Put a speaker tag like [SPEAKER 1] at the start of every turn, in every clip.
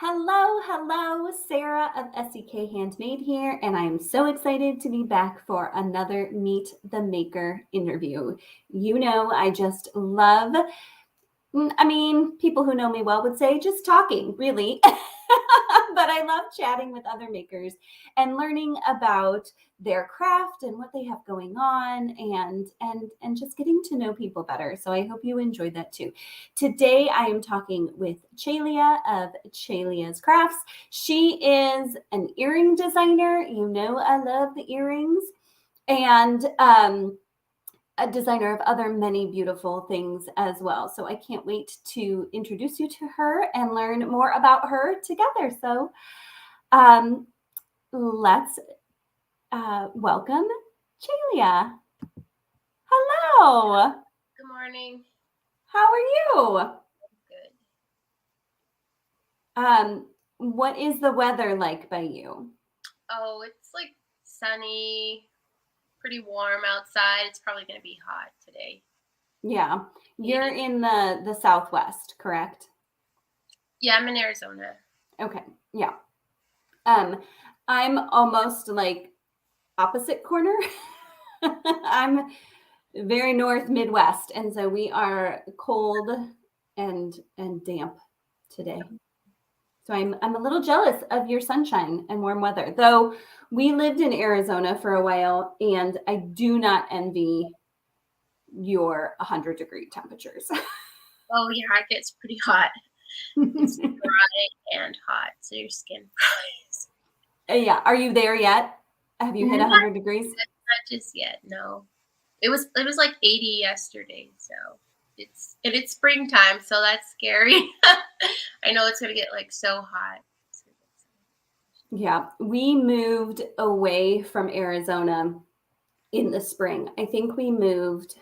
[SPEAKER 1] Hello, Sarah of SEK Handmade here, and I'm so excited to be back for another Meet the Maker interview. You know, I just love, people who know me well would say just talking, really. But I love chatting with other makers and learning about their craft and what they have going on and just getting to know people better. So I hope you enjoyed that too. Today I am talking with Chalia of Chalia's Crafts. She is an earring designer. You know I love the earrings. And a designer of other many beautiful things as well. So I can't wait to introduce you to her and learn more about her together. So let's welcome Chalia. Hello.
[SPEAKER 2] Good morning.
[SPEAKER 1] How are you?
[SPEAKER 2] Good.
[SPEAKER 1] What is the weather like by you?
[SPEAKER 2] Oh, it's like sunny, pretty warm outside. It's probably going to be hot today.
[SPEAKER 1] Yeah. You're in the Southwest, correct?
[SPEAKER 2] Yeah, I'm in Arizona.
[SPEAKER 1] Okay. Yeah. I'm almost like opposite corner. I'm very north Midwest, and so we are cold and damp today. So I'm a little jealous of your sunshine and warm weather. Though we lived in Arizona for a while, and I do not envy your 100-degree temperatures.
[SPEAKER 2] Oh, yeah, it gets pretty hot. It's dry and hot, so your skin fries.
[SPEAKER 1] Yeah. Are you there yet? Have you hit 100 degrees?
[SPEAKER 2] Not just yet, no. It was like 80 yesterday, so it's springtime, so that's scary. I know it's gonna get like so hot.
[SPEAKER 1] Yeah, we moved away from Arizona in the spring. I think we moved,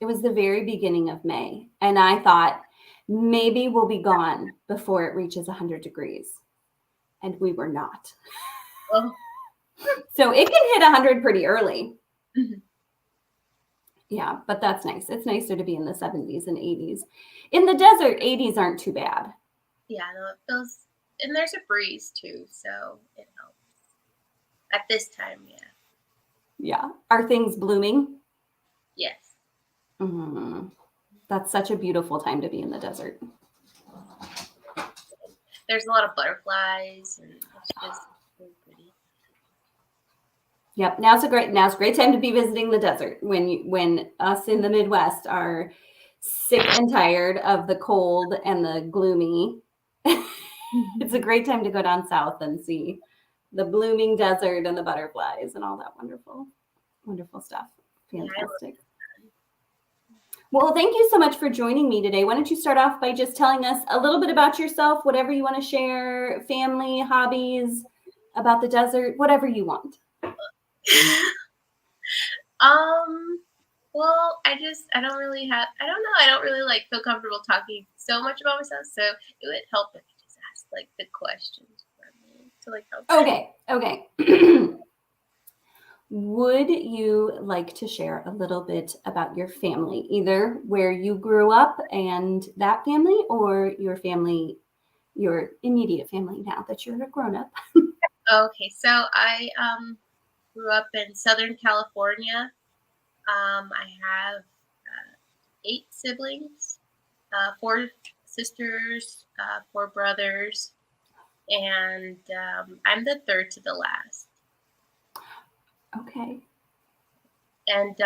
[SPEAKER 1] it was the very beginning of May. And I thought maybe we'll be gone before it reaches 100 degrees. And we were not.
[SPEAKER 2] Oh.
[SPEAKER 1] So it can hit 100 pretty early.
[SPEAKER 2] Mm-hmm.
[SPEAKER 1] Yeah, but that's nice. It's nicer to be in the 70s and 80s. In the desert, 80s aren't too bad.
[SPEAKER 2] Yeah, no, it feels, and there's a breeze too, so it helps. At this time, yeah.
[SPEAKER 1] Yeah. Are things blooming?
[SPEAKER 2] Yes.
[SPEAKER 1] Mm-hmm. That's such a beautiful time to be in the desert.
[SPEAKER 2] There's a lot of butterflies, and it's just so pretty.
[SPEAKER 1] Yep. Now's a great time to be visiting the desert when us in the Midwest are sick and tired of the cold and the gloomy. It's a great time to go down south and see the blooming desert and the butterflies and all that wonderful stuff. Fantastic. Well, thank you so much for joining me today. Why don't you start off by just telling us a little bit about yourself, whatever you want to share, family, hobbies, about the desert, whatever you want.
[SPEAKER 2] Well, I don't really like feel comfortable talking so much about myself, so it would help if you just ask like the questions for me to like help.
[SPEAKER 1] Okay. Would you like to share a little bit about your family, either where you grew up and that family, or your family, your immediate family now that you're a grown-up?
[SPEAKER 2] Okay, so I grew up in Southern California. I have 8 siblings, 4 sisters, 4 brothers, and I'm the third to the last.
[SPEAKER 1] Okay.
[SPEAKER 2] And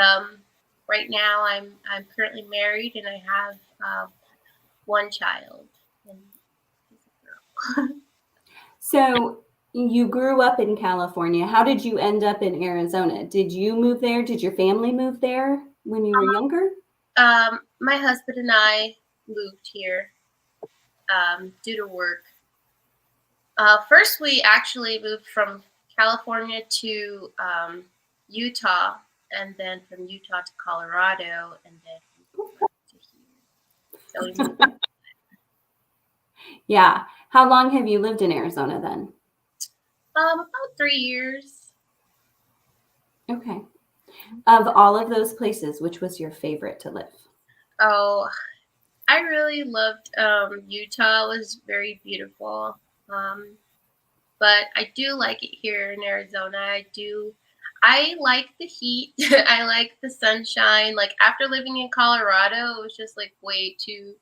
[SPEAKER 2] right now I'm currently married, and I have 1 child. And he's a girl.
[SPEAKER 1] So you grew up in California. How did you end up in Arizona? Did you move there? Did your family move there when you were younger?
[SPEAKER 2] My husband and I moved here due to work. First, we actually moved from California to Utah, and then from Utah to Colorado, and then to here. So we moved.
[SPEAKER 1] Yeah. How long have you lived in Arizona then?
[SPEAKER 2] About 3 years.
[SPEAKER 1] Okay. Of all of those places, which was your favorite to live?
[SPEAKER 2] Oh, I really loved Utah. It was very beautiful. But I do like it here in Arizona. I like the heat. I like the sunshine. Like after living in Colorado, it was just like way too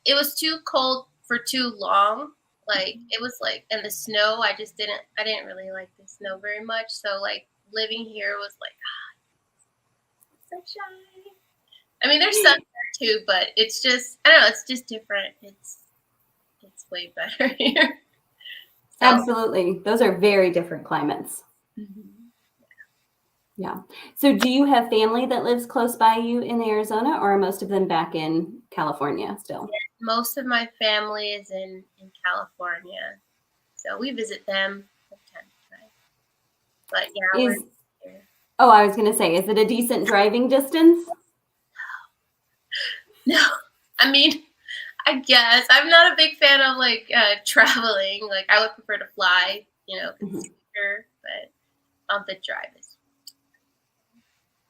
[SPEAKER 2] it was too cold for too long. Like it was like and the snow, I didn't really like the snow very much. So like living here was like sunshine. I mean there's sun there too, but it's just I don't know, it's just different. It's way better here. So
[SPEAKER 1] Absolutely. Those are very different climates.
[SPEAKER 2] mhm.
[SPEAKER 1] Yeah. So do you have family that lives close by you in Arizona, or are most of them back in California still?
[SPEAKER 2] Most of my family is in California, so we visit them from time to time. But yeah, we're
[SPEAKER 1] Is
[SPEAKER 2] here.
[SPEAKER 1] Oh, I was going to say, is it a decent driving distance?
[SPEAKER 2] No, I mean, I guess I'm not a big fan of like traveling. Like I would prefer to fly, you know, 'cause it's
[SPEAKER 1] Mhm.
[SPEAKER 2] cheaper. But the drive is.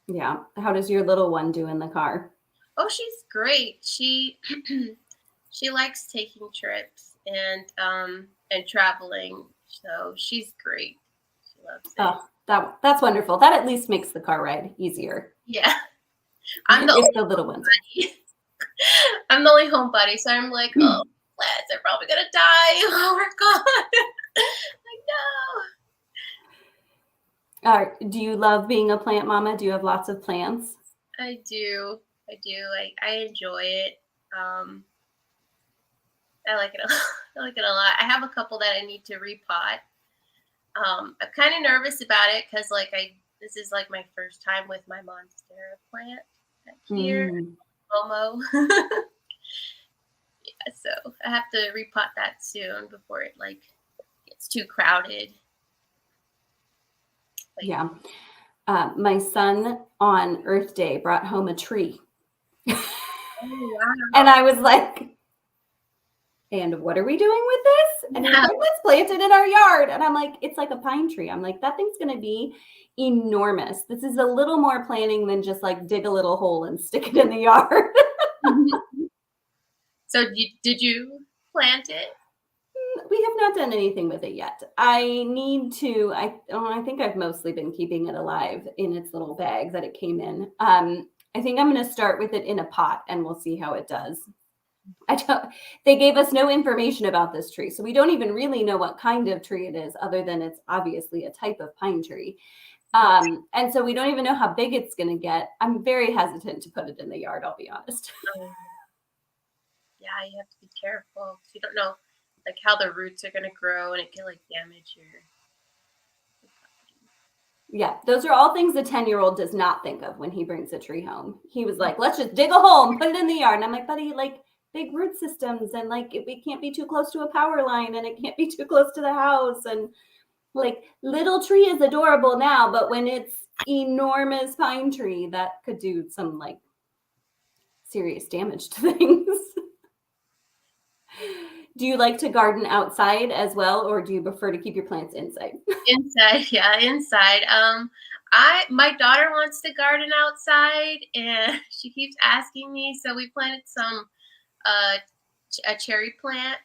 [SPEAKER 1] Yeah. How does your little one do in the car?
[SPEAKER 2] Oh, she's great. She she likes taking trips and traveling. So she's great. She loves it.
[SPEAKER 1] Oh, that's wonderful. That at least makes the car ride easier
[SPEAKER 2] Yeah, I'm the
[SPEAKER 1] if the little ones are.
[SPEAKER 2] only I'm the only homebody, so I'm like, oh, plants are probably gonna die while we're gone. Like no.
[SPEAKER 1] Do you love being a plant mama? Do you have lots of plants?
[SPEAKER 2] I do. I do. I enjoy it. Um, I like it. I like it a lot. I have a couple that I need to repot. I'm kind of nervous about it because like I this is like my first time with my monstera plant back here,
[SPEAKER 1] Mm.
[SPEAKER 2] Momo. So I have to repot that soon before it like gets too crowded. Like
[SPEAKER 1] Yeah. My son on Earth Day brought home a tree.
[SPEAKER 2] oh
[SPEAKER 1] And
[SPEAKER 2] wow.
[SPEAKER 1] I was like, and what are we doing with this? And he was
[SPEAKER 2] Yeah.
[SPEAKER 1] like, let's plant it in our yard. And I'm like, it's like a pine tree. I'm like, that thing's going to be enormous. This is a little more planning than just like dig a little hole and stick it in the yard.
[SPEAKER 2] So did you plant it?
[SPEAKER 1] We have not done anything with it yet. I need to. I think I've mostly been keeping it alive in its little bag that it came in. I think I'm going to start with it in a pot, and we'll see how it does. I don't. They gave us no information about this tree, so we don't even really know what kind of tree it is, other than it's obviously a type of pine tree. And so we don't even know how big it's going to get. I'm very hesitant to put it in the yard. I'll be honest.
[SPEAKER 2] Um, yeah, you have to be careful 'cause you don't know like how the roots are gonna grow and it can like damage your property.
[SPEAKER 1] Yeah, those are all things a 10-year-old does not think of when he brings a tree home. He was like, let's just dig a hole and put it in the yard. And I'm like, buddy, like big root systems and like we can't be too close to a power line and it can't be too close to the house. And like little tree is adorable now, but when it's enormous pine tree, that could do some like serious damage to things. Do you like to garden outside as well, or do you prefer to keep your plants inside?
[SPEAKER 2] Inside, yeah, inside. I my daughter wants to garden outside and she keeps asking me. So we planted some uh a cherry plant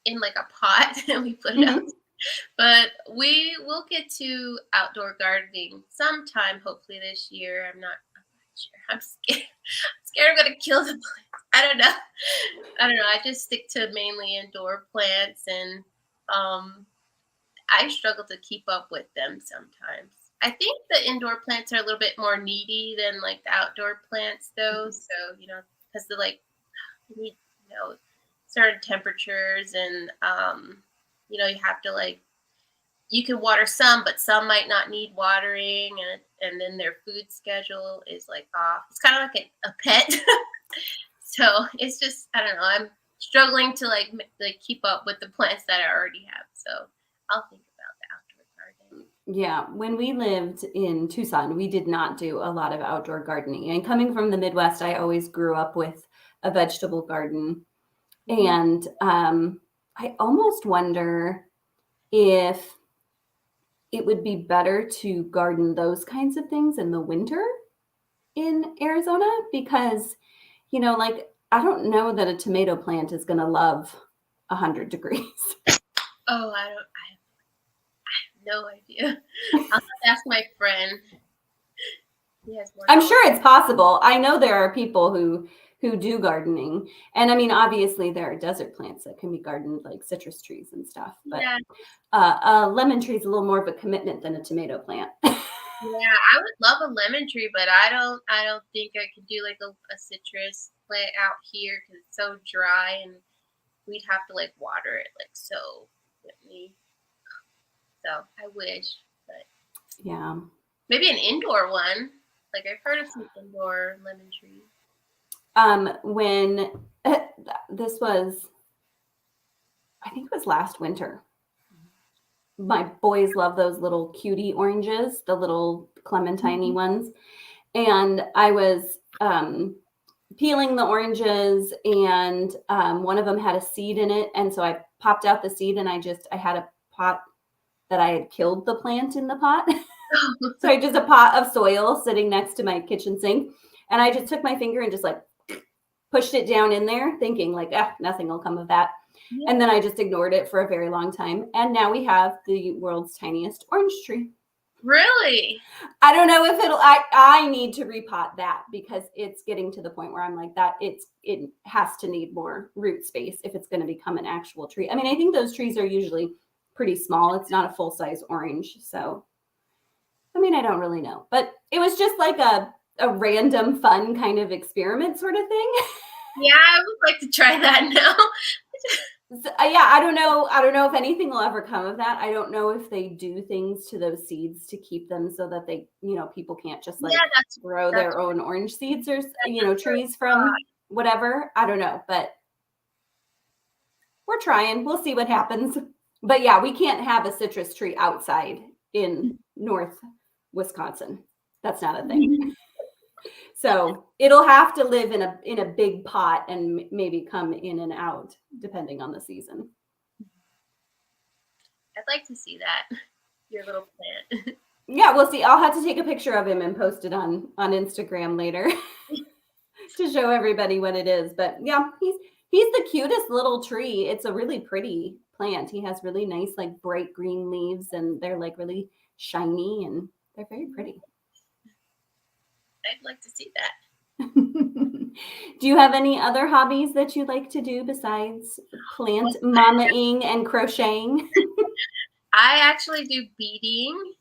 [SPEAKER 2] in like a pot and we put it out.
[SPEAKER 1] Mhm.
[SPEAKER 2] But we will get to outdoor gardening sometime, hopefully this year. I'm not sure. I'm scared. I'm scared I'm gonna kill the plants. I don't know. I don't know. I just stick to mainly indoor plants and um I struggle to keep up with them sometimes. I think the indoor plants are a little bit more needy than like the outdoor plants though. So, you know, because they're like you need, you know, certain temperatures and you know, you have to like you can water some, but some might not need watering, and then their food schedule is like off. It's kind of like a pet, so it's just I don't know. I'm struggling to like keep up with the plants that I already have. So I'll think about the outdoor garden.
[SPEAKER 1] Yeah, when we lived in Tucson, we did not do a lot of outdoor gardening. And coming from the Midwest, I always grew up with a vegetable garden.
[SPEAKER 2] Mhm.
[SPEAKER 1] And I almost wonder if it would be better to garden those kinds of things in the winter in Arizona because, like I don't know that a tomato plant is going to love 100 degrees.
[SPEAKER 2] Oh, I have no idea. I'll have to ask my friend. He has more
[SPEAKER 1] I'm
[SPEAKER 2] knowledge.
[SPEAKER 1] sure it's possible. I know there are people who do gardening, and I mean, obviously there are desert plants that can be gardened, like citrus trees and stuff. But
[SPEAKER 2] Yeah,
[SPEAKER 1] a lemon tree is a little more of a commitment than a tomato plant.
[SPEAKER 2] yeah, I would love a lemon tree, but I don't think I could do like a citrus plant out here because it's so dry and we'd have to like water it like so with me. So I wish, but
[SPEAKER 1] Yeah.
[SPEAKER 2] maybe an indoor one. Like I've heard of some indoor lemon trees.
[SPEAKER 1] When this was, I think it was last winter. My boys love those little cutie oranges, the little clementine ones. And I was peeling the oranges, and one of them had a seed in it. And so I popped out the seed, and I had a pot that I had killed the plant in the pot. So I just a pot of soil sitting next to my kitchen sink. And I just took my finger and just like pushed it down in there, thinking like, nothing will come of that.
[SPEAKER 2] Yeah.
[SPEAKER 1] And then I just ignored it for a very long time. And now we have the world's tiniest orange tree.
[SPEAKER 2] Really?
[SPEAKER 1] I don't know if I need to repot that because it's getting to the point where I'm like that. It has to need more root space if it's going to become an actual tree. I mean, I think those trees are usually pretty small. It's not a full size orange. So, I mean, I don't really know, but it was just like a random fun kind of experiment sort of thing.
[SPEAKER 2] Yeah, I would like to try that now.
[SPEAKER 1] So, yeah, I don't know if anything will ever come of that. I don't know if they do things to those seeds to keep them so that they, people can't just like grow their own orange seeds or, trees from whatever. I don't know, but we're trying. We'll see what happens. But yeah, we can't have a citrus tree outside in North Wisconsin. That's not a thing. So it'll have to live in a big pot and maybe come in and out depending on the season.
[SPEAKER 2] I'd like to see that, your little plant.
[SPEAKER 1] Yeah, we'll see. I'll have to take a picture of him and post it on Instagram later to show everybody what it is. But yeah, he's the cutest little tree. It's a really pretty plant. He has really nice, like bright green leaves, and they're like really shiny and they're very pretty.
[SPEAKER 2] I'd like to see that.
[SPEAKER 1] Do you have any other hobbies that you like to do besides plant mamaing and crocheting?
[SPEAKER 2] I actually do beading.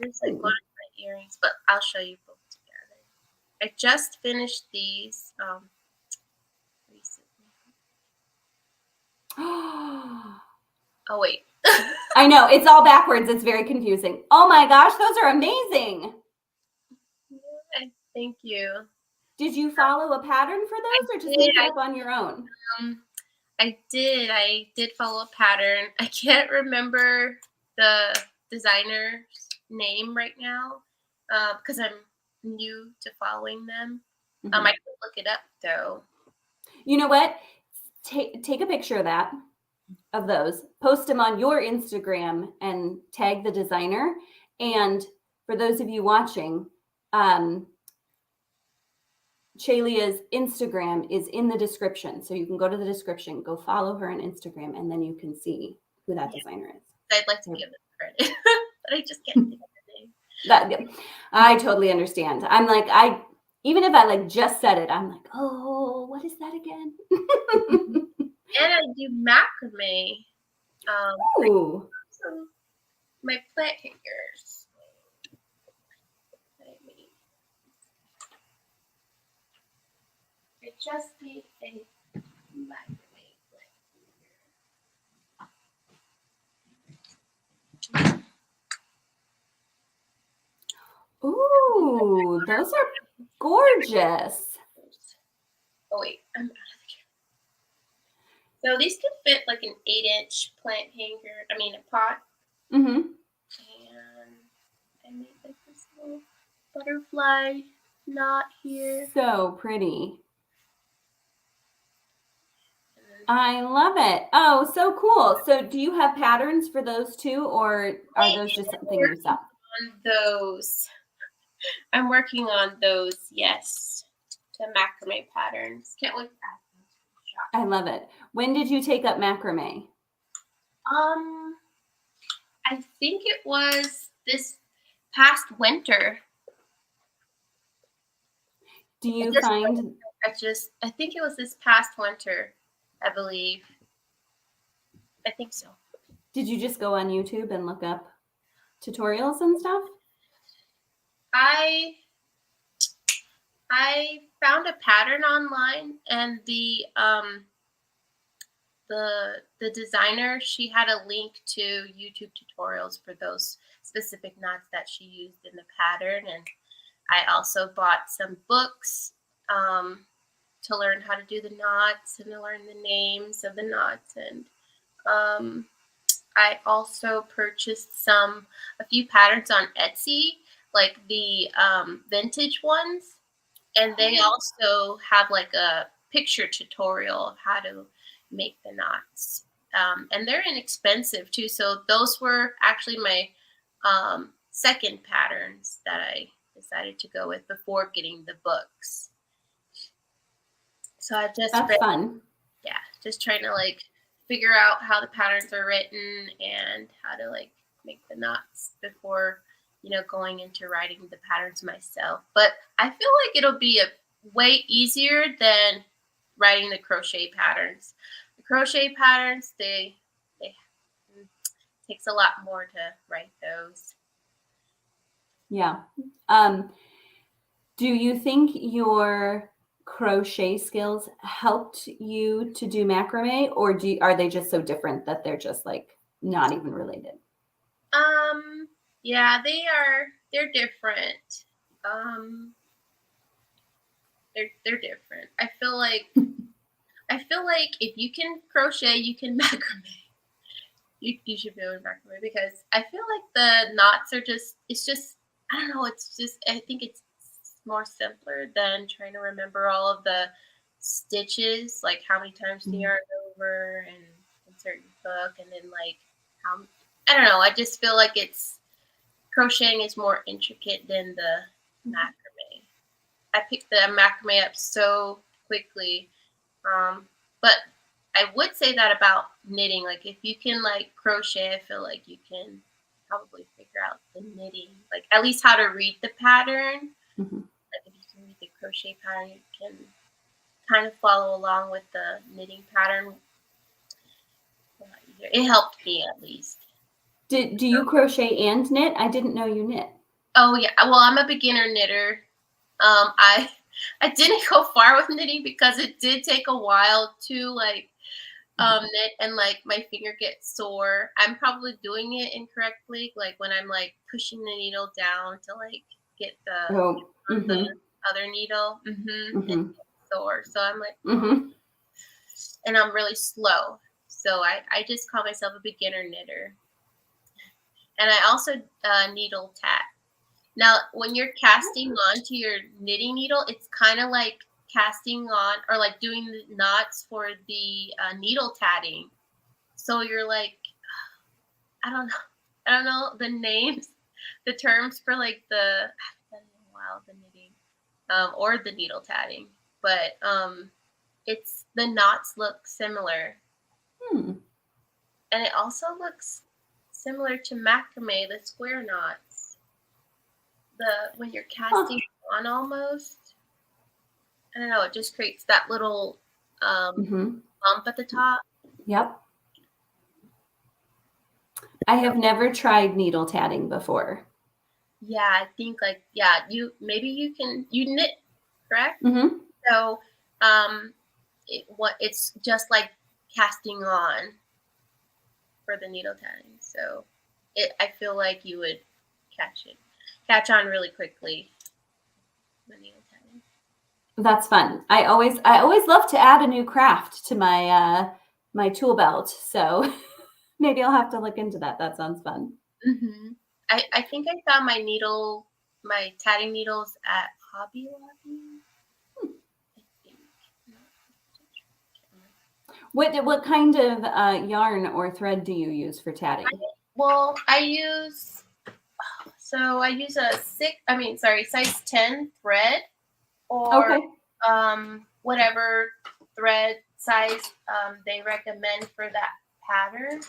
[SPEAKER 2] There's like one of my earrings, but I'll show you both together. I just finished these recently. Oh wait.
[SPEAKER 1] I know, it's all backwards. It's very confusing. Oh my gosh, those are amazing.
[SPEAKER 2] Thank you.
[SPEAKER 1] Did you follow a pattern for those or just make it up on your own?
[SPEAKER 2] I did follow a pattern. I can't remember the designer's name right now because I'm new to following them. I can look it up though.
[SPEAKER 1] You know what? Take a picture of those, post them on your Instagram and tag the designer. And for those of you watching, Chalia's Instagram is in the description. So you can go to the description, go follow her on Instagram, and then you can see who that designer is.
[SPEAKER 2] I'd like to give them credit, but I just can't think of the name.
[SPEAKER 1] I totally understand. I'm like, even if I like just said it, I'm like, oh, what is that again?
[SPEAKER 2] And I do macrame.
[SPEAKER 1] Ooh.
[SPEAKER 2] My plant hangers. I just made a macrame plant hanger.
[SPEAKER 1] Ooh, those are gorgeous.
[SPEAKER 2] Oh wait, I'm out of the camera. So these could fit like an 8-inch plant hanger. I mean a pot.
[SPEAKER 1] Mm-hmm.
[SPEAKER 2] And I made like this little butterfly knot here.
[SPEAKER 1] So pretty. I love it. Oh, so cool. So do you have patterns for those too, or are those just something you saw?
[SPEAKER 2] On those. I'm working on those, yes, the macrame patterns. Can't wait to add those to the shop.
[SPEAKER 1] I love it. When did you take up macrame?
[SPEAKER 2] I think it was this past winter.
[SPEAKER 1] Do you find
[SPEAKER 2] I think it was this past winter, I believe. I think so.
[SPEAKER 1] Did you just go on YouTube and look up tutorials and stuff?
[SPEAKER 2] I found a pattern online, and the designer, she had a link to YouTube tutorials for those specific knots that she used in the pattern, and I also bought some books to learn how to do the knots and to learn the names of the knots, and I also purchased a few patterns on Etsy, like the vintage ones, and they also have like a picture tutorial of how to make the knots. And they're inexpensive too. So those were actually my second patterns that I decided to go with before getting the books. So I've just
[SPEAKER 1] That's fun.
[SPEAKER 2] Yeah, just trying to like figure out how the patterns are written and how to like make the knots before, going into writing the patterns myself. But I feel like it'll be a way easier than writing the crochet patterns. The crochet patterns, they takes a lot more to write those.
[SPEAKER 1] Yeah. Do you think your crochet skills helped you to do macrame, or are they just so different that they're just like not even related?
[SPEAKER 2] Yeah, they're different. They're different. I feel like if you can crochet, you can macrame. You should be able to macrame, because I feel like the knots are it's just, I don't know, I think it's more simpler than trying to remember all of the stitches, like how many times the yarn over and insert your hook, and then like how, I don't know, I just feel like crocheting is more intricate than the macrame. I picked the macrame up so quickly, but I would say that about knitting. Like if you can like crochet, I feel like you can probably figure out the knitting, like at least how to read the pattern.
[SPEAKER 1] Mm-hmm.
[SPEAKER 2] Like if you can read the crochet pattern, you can kind of follow along with the knitting pattern. It helped me at least.
[SPEAKER 1] Do you crochet and knit? I didn't know you knit.
[SPEAKER 2] Oh yeah, well I'm a beginner knitter. I didn't go far with knitting because it did take a while to like knit, and like my finger gets sore. I'm probably doing it incorrectly, like when I'm like pushing the needle down to like get the the other needle, it gets sore. So I'm like, and I'm really slow. So I just call myself a beginner knitter. And I also needle tat. Now, when you're casting onto your knitting needle, it's kind of like casting on or like doing the knots for the needle tatting. So you're like, I don't know the names, the terms for like the knitting or the needle tatting, but the knots look similar, and it also looks similar to macrame, the square knots. When you're casting on almost, I don't know, it just creates that little bump at the top.
[SPEAKER 1] Yep. I have never tried needle tatting before.
[SPEAKER 2] Yeah, I think like, you knit, correct?
[SPEAKER 1] Mm-hmm.
[SPEAKER 2] So it's just like casting on for the needle tatting. So I feel like you would catch on really quickly. The needle tatting.
[SPEAKER 1] That's fun. I always love to add a new craft to my my tool belt. So maybe I'll have to look into that. That sounds fun.
[SPEAKER 2] Mm-hmm. I think I found my tatting needles at Hobby Lobby. I think.
[SPEAKER 1] What kind of yarn or thread do you use for tatting?
[SPEAKER 2] I use So I use a size 10 thread, or
[SPEAKER 1] Okay.
[SPEAKER 2] whatever thread size they recommend for that pattern.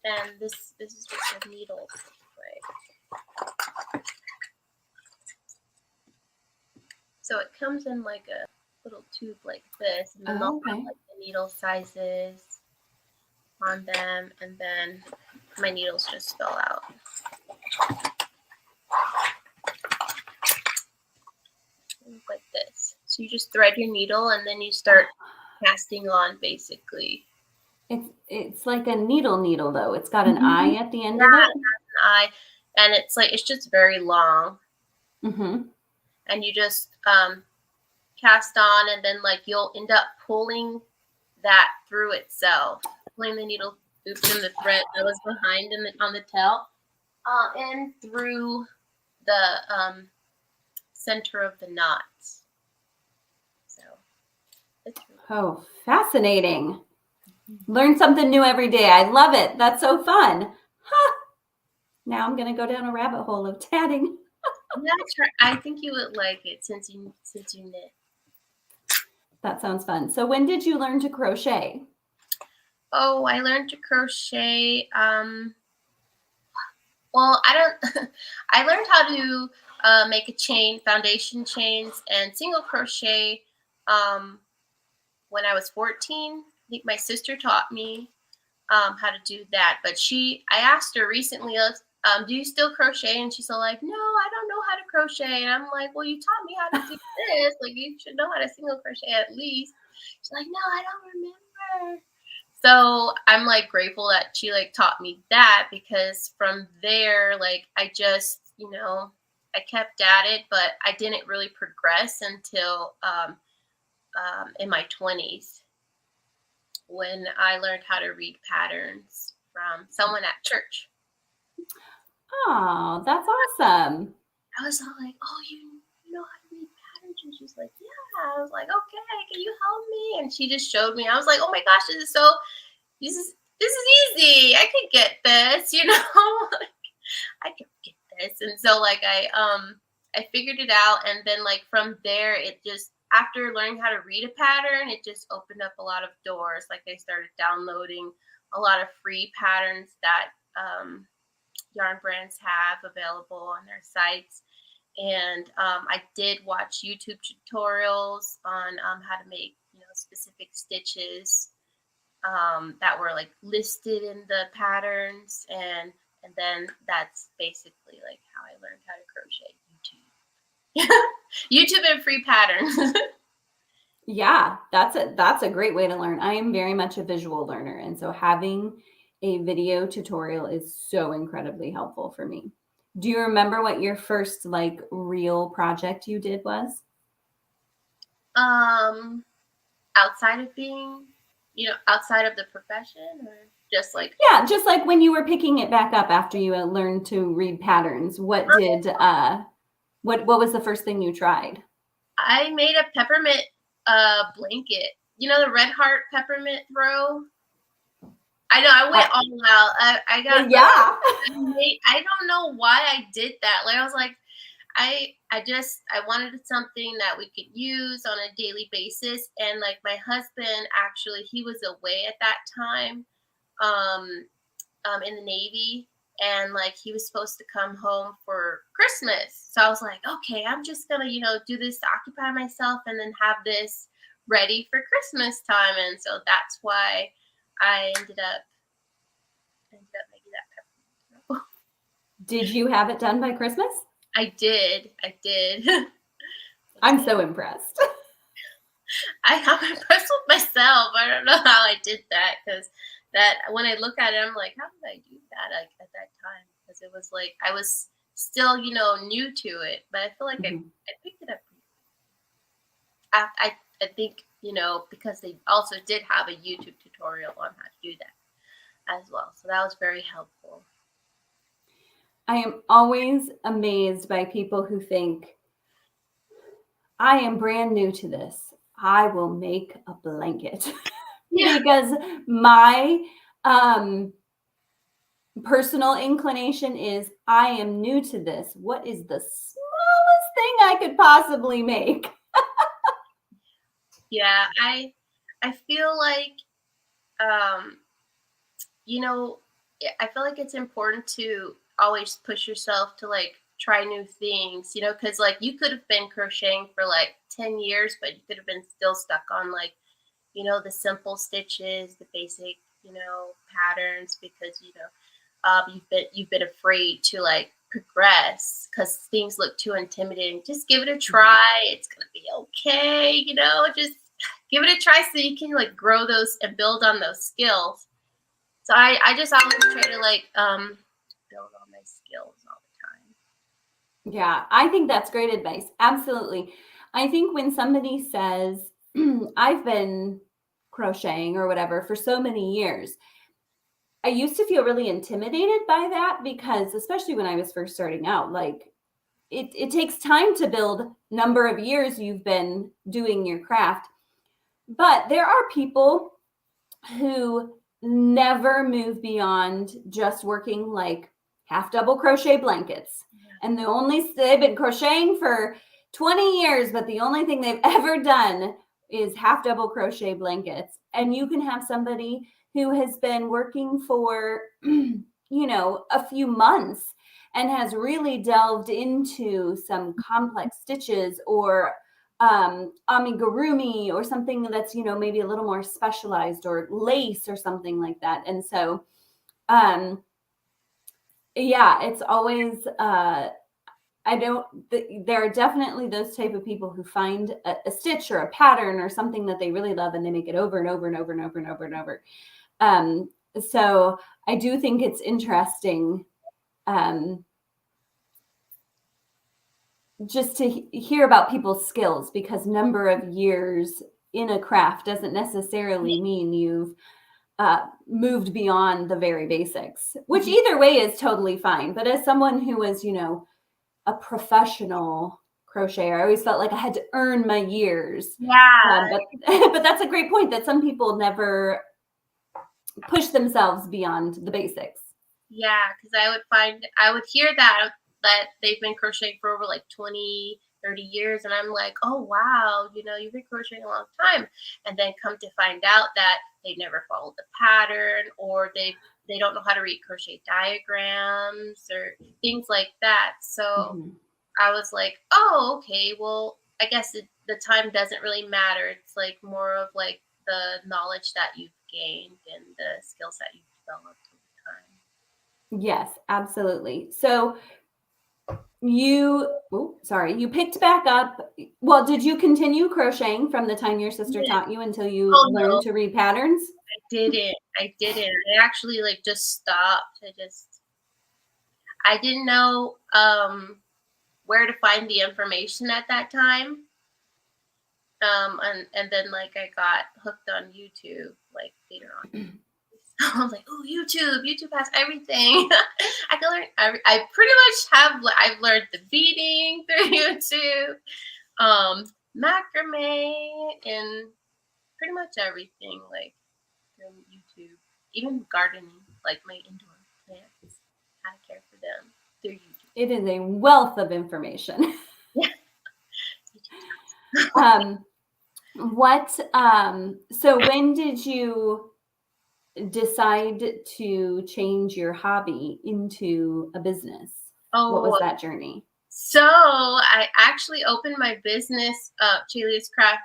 [SPEAKER 2] And this is what the needle looks like. So it comes in like a little tube like this, and then they'll have like the needle sizes on them, and then my needles just fell out. Like this. So you just thread your needle and then you start casting on, basically.
[SPEAKER 1] It's like a needle though. It's got an eye at the end of it.
[SPEAKER 2] It has an eye, and it's just very long. And you just cast on, and then like you'll end up pulling that through itself, pulling the needle through the thread that was behind on the tail, and through the center of the knots. So it's really
[SPEAKER 1] fascinating. Learn something new every day. I love it. That's so fun. Huh. Now I'm going to go down a rabbit hole of tatting.
[SPEAKER 2] I think you would like it since you knit.
[SPEAKER 3] That sounds fun. So when did you learn to crochet?
[SPEAKER 2] Oh, I learned to crochet. Well, I learned how to make a chain, foundation chains, and single crochet when I was 14. I think my sister taught me how to do that. But I asked her recently, do you still crochet? And she's all like, no, I don't know how to crochet. And I'm like, well, you taught me how to do this. Like, you should know how to single crochet at least. She's like, no, I don't remember. So I'm like grateful that she like taught me that, because from there, like I just, I kept at it, but I didn't really progress until in my 20s, when I learned how to read patterns from someone at church.
[SPEAKER 3] Oh, that's awesome.
[SPEAKER 2] I was all like, oh, you know how to read patterns? And she's like, yeah. I was like, okay, can you help me? And she just showed me. I was like, oh my gosh, this is easy. I could get this, I could get this. And so like I figured it out, and then like from there, it just, after learning how to read a pattern, it just opened up a lot of doors. Like I started downloading a lot of free patterns that yarn brands have available on their sites. And I did watch YouTube tutorials on how to make specific stitches that were like listed in the patterns, and then that's basically like how I learned how to crochet. YouTube and free patterns.
[SPEAKER 3] Yeah, that's a great way to learn. I am very much a visual learner, and so having a video tutorial is so incredibly helpful for me. Do you remember what your first like real project you did was?
[SPEAKER 2] Outside of being, outside of the profession, or just like?
[SPEAKER 3] Yeah, just like when you were picking it back up after you learned to read patterns. What was the first thing you tried?
[SPEAKER 2] I made a peppermint blanket. The red heart peppermint throw? I know, I went all out. I got,
[SPEAKER 3] yeah.
[SPEAKER 2] I don't know why I did that. Like, I was like, I wanted something that we could use on a daily basis. And like my husband, actually, he was away at that time in the Navy. And like he was supposed to come home for Christmas. So I was like, okay, I'm just going to, do this to occupy myself and then have this ready for Christmas time. And so that's why I ended up making that peppermint.
[SPEAKER 3] Did you have it done by Christmas?
[SPEAKER 2] I did.
[SPEAKER 3] I'm so impressed.
[SPEAKER 2] I'm impressed with myself. I don't know how I did that, because when I look at it, I'm like, how did I do that at that time? Because it was like I was still, new to it, but I feel like I picked it up. I think, because they also did have a YouTube tutorial on how to do that as well. So that was very helpful.
[SPEAKER 3] I am always amazed by people who think, I am brand new to this. I will make a blanket. Yeah. Because my personal inclination is I am new to this. What is the smallest thing I could possibly make?
[SPEAKER 2] Yeah, I feel like you know, I feel like it's important to always push yourself to like try new things, you know, because like you could have been crocheting for like 10 years, but you could have been still stuck on like, you know, the simple stitches, the basic, you know, patterns because, you know, you've been afraid to like progress because things look too intimidating. Just give it a try. It's gonna be okay, you know, just give it a try so you can like grow those and build on those skills. So I just always try to like build on my skills all the time.
[SPEAKER 3] Yeah, I think that's great advice. Absolutely. I think when somebody says, I've been crocheting or whatever for so many years, I used to feel really intimidated by that because, especially when I was first starting out, like it takes time to build number of years you've been doing your craft. But there are people who never move beyond just working like half double crochet blankets. And they've been crocheting for 20 years, but the only thing they've ever done is half double crochet blankets. And you can have somebody who has been working for, you know, a few months and has really delved into some complex stitches or amigurumi or something that's, you know, maybe a little more specialized, or lace or something like that. And so yeah, it's always there are definitely those type of people who find a stitch or a pattern or something that they really love and they make it over and over and over and over and over and over. So I do think it's interesting just to hear about people's skills, because number of years in a craft doesn't necessarily mean you've moved beyond the very basics, which either way is totally fine. But as someone who was, you know, a professional crocheter, I always felt like I had to earn my years.
[SPEAKER 2] Yeah.
[SPEAKER 3] But that's a great point, that some people never push themselves beyond the basics.
[SPEAKER 2] Yeah, because I would hear that they've been crocheting for over like 20, 30 years. And I'm like, oh, wow, you know, you've been crocheting a long time. And then come to find out that they've never followed the pattern, or they don't know how to read crochet diagrams or things like that. So I was like, oh, okay, well, I guess the time doesn't really matter. It's like more of like the knowledge that you've gained and the skills that you've developed over time.
[SPEAKER 3] Yes, absolutely. So you picked back up. Well, did you continue crocheting from the time your sister taught you until you learned to read patterns?
[SPEAKER 2] I didn't. I actually like just stopped. I didn't know where to find the information at that time. And then like I got hooked on YouTube like later on. I was like, oh, YouTube has everything. I can learn. I pretty much I've learned the beading through YouTube, macrame, and pretty much everything like from YouTube. Even gardening, like my indoor plants, how to care for them through YouTube.
[SPEAKER 3] It is a wealth of information.
[SPEAKER 2] Yeah.
[SPEAKER 3] So when did you decide to change your hobby into a business? What was that journey?
[SPEAKER 2] So I actually opened my business, Chalia's Craft,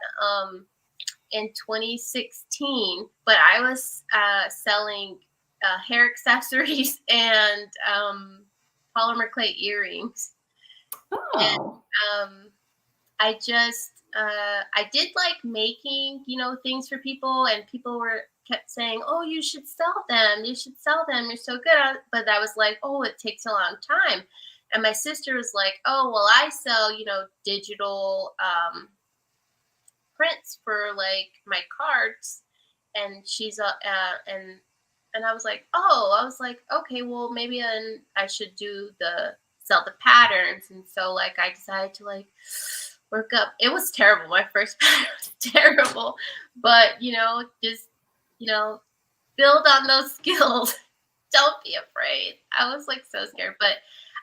[SPEAKER 2] in 2016, but I was selling hair accessories and polymer clay earrings.
[SPEAKER 3] Oh.
[SPEAKER 2] And I did like making, you know, things for people, and people kept saying, oh, you should sell them. You're so good. But I was like, oh, it takes a long time. And my sister was like, oh, well, I sell, you know, digital prints for like my cards. And she's and I was like, okay, well, maybe I should sell the patterns. And so like I decided to like work up. It was terrible. My first pattern was terrible, but you know, just, you know, build on those skills. Don't be afraid. I was like so scared, but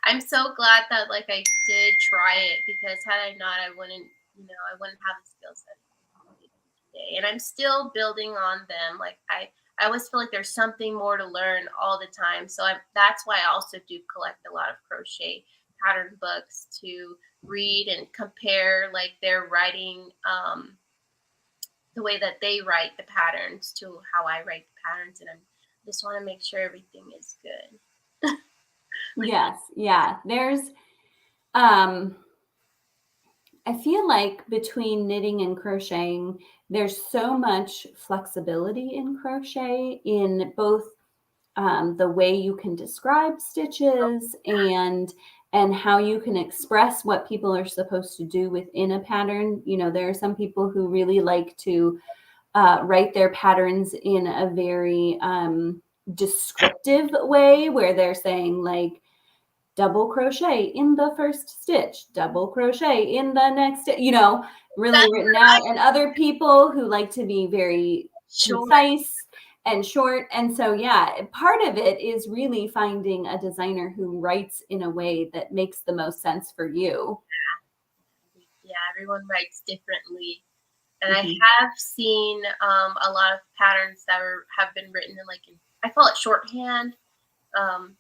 [SPEAKER 2] I'm so glad that like I did try it, because had I not, I wouldn't, I wouldn't have the skill set today. And I'm still building on them. Like I always feel like there's something more to learn all the time. So that's why I also do collect a lot of crochet pattern books to read and compare like their writing, the way that they write the patterns to how I write the patterns, and I just want to make sure everything is good.
[SPEAKER 3] Yes, yeah. There's I feel like between knitting and crocheting, there's so much flexibility in crochet in both the way you can describe stitches and how you can express what people are supposed to do within a pattern. There are some people who really like to write their patterns in a very descriptive way, where they're saying like double crochet in the first stitch, double crochet in the next, really
[SPEAKER 2] That's
[SPEAKER 3] written out. And other people who like to be very
[SPEAKER 2] sure.
[SPEAKER 3] concise and short. And so, yeah, part of it is really finding a designer who writes in a way that makes the most sense for you.
[SPEAKER 2] Yeah, everyone writes differently. And
[SPEAKER 3] Mhm.
[SPEAKER 2] I have seen a lot of patterns that have been written in I call it shorthand.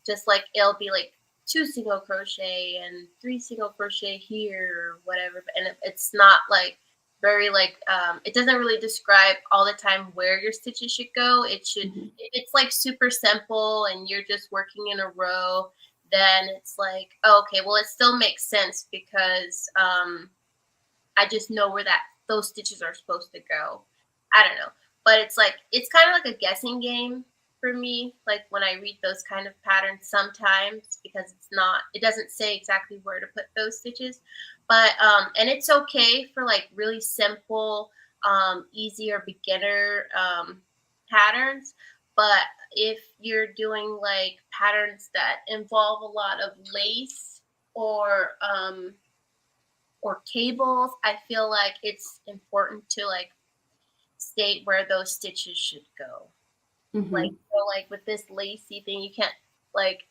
[SPEAKER 2] Just like it'll be like 2 single crochet and 3 single crochet here or whatever. And it's not like very it doesn't really describe all the time where your stitches should go.
[SPEAKER 3] Mhm.
[SPEAKER 2] It's like super simple and you're just working in a row. Then it's like, oh, okay, well, it still makes sense because I just know where those stitches are supposed to go. I don't know. But it's kind of like a guessing game for me, like when I read those kind of patterns sometimes, because it doesn't say exactly where to put those stitches. But and it's okay for like really simple, easy or beginner patterns. But if you're doing like patterns that involve a lot of lace or cables, I feel like it's important to like state where those stitches should go. Like,
[SPEAKER 3] Mhm.
[SPEAKER 2] so like with this lacy thing, you can't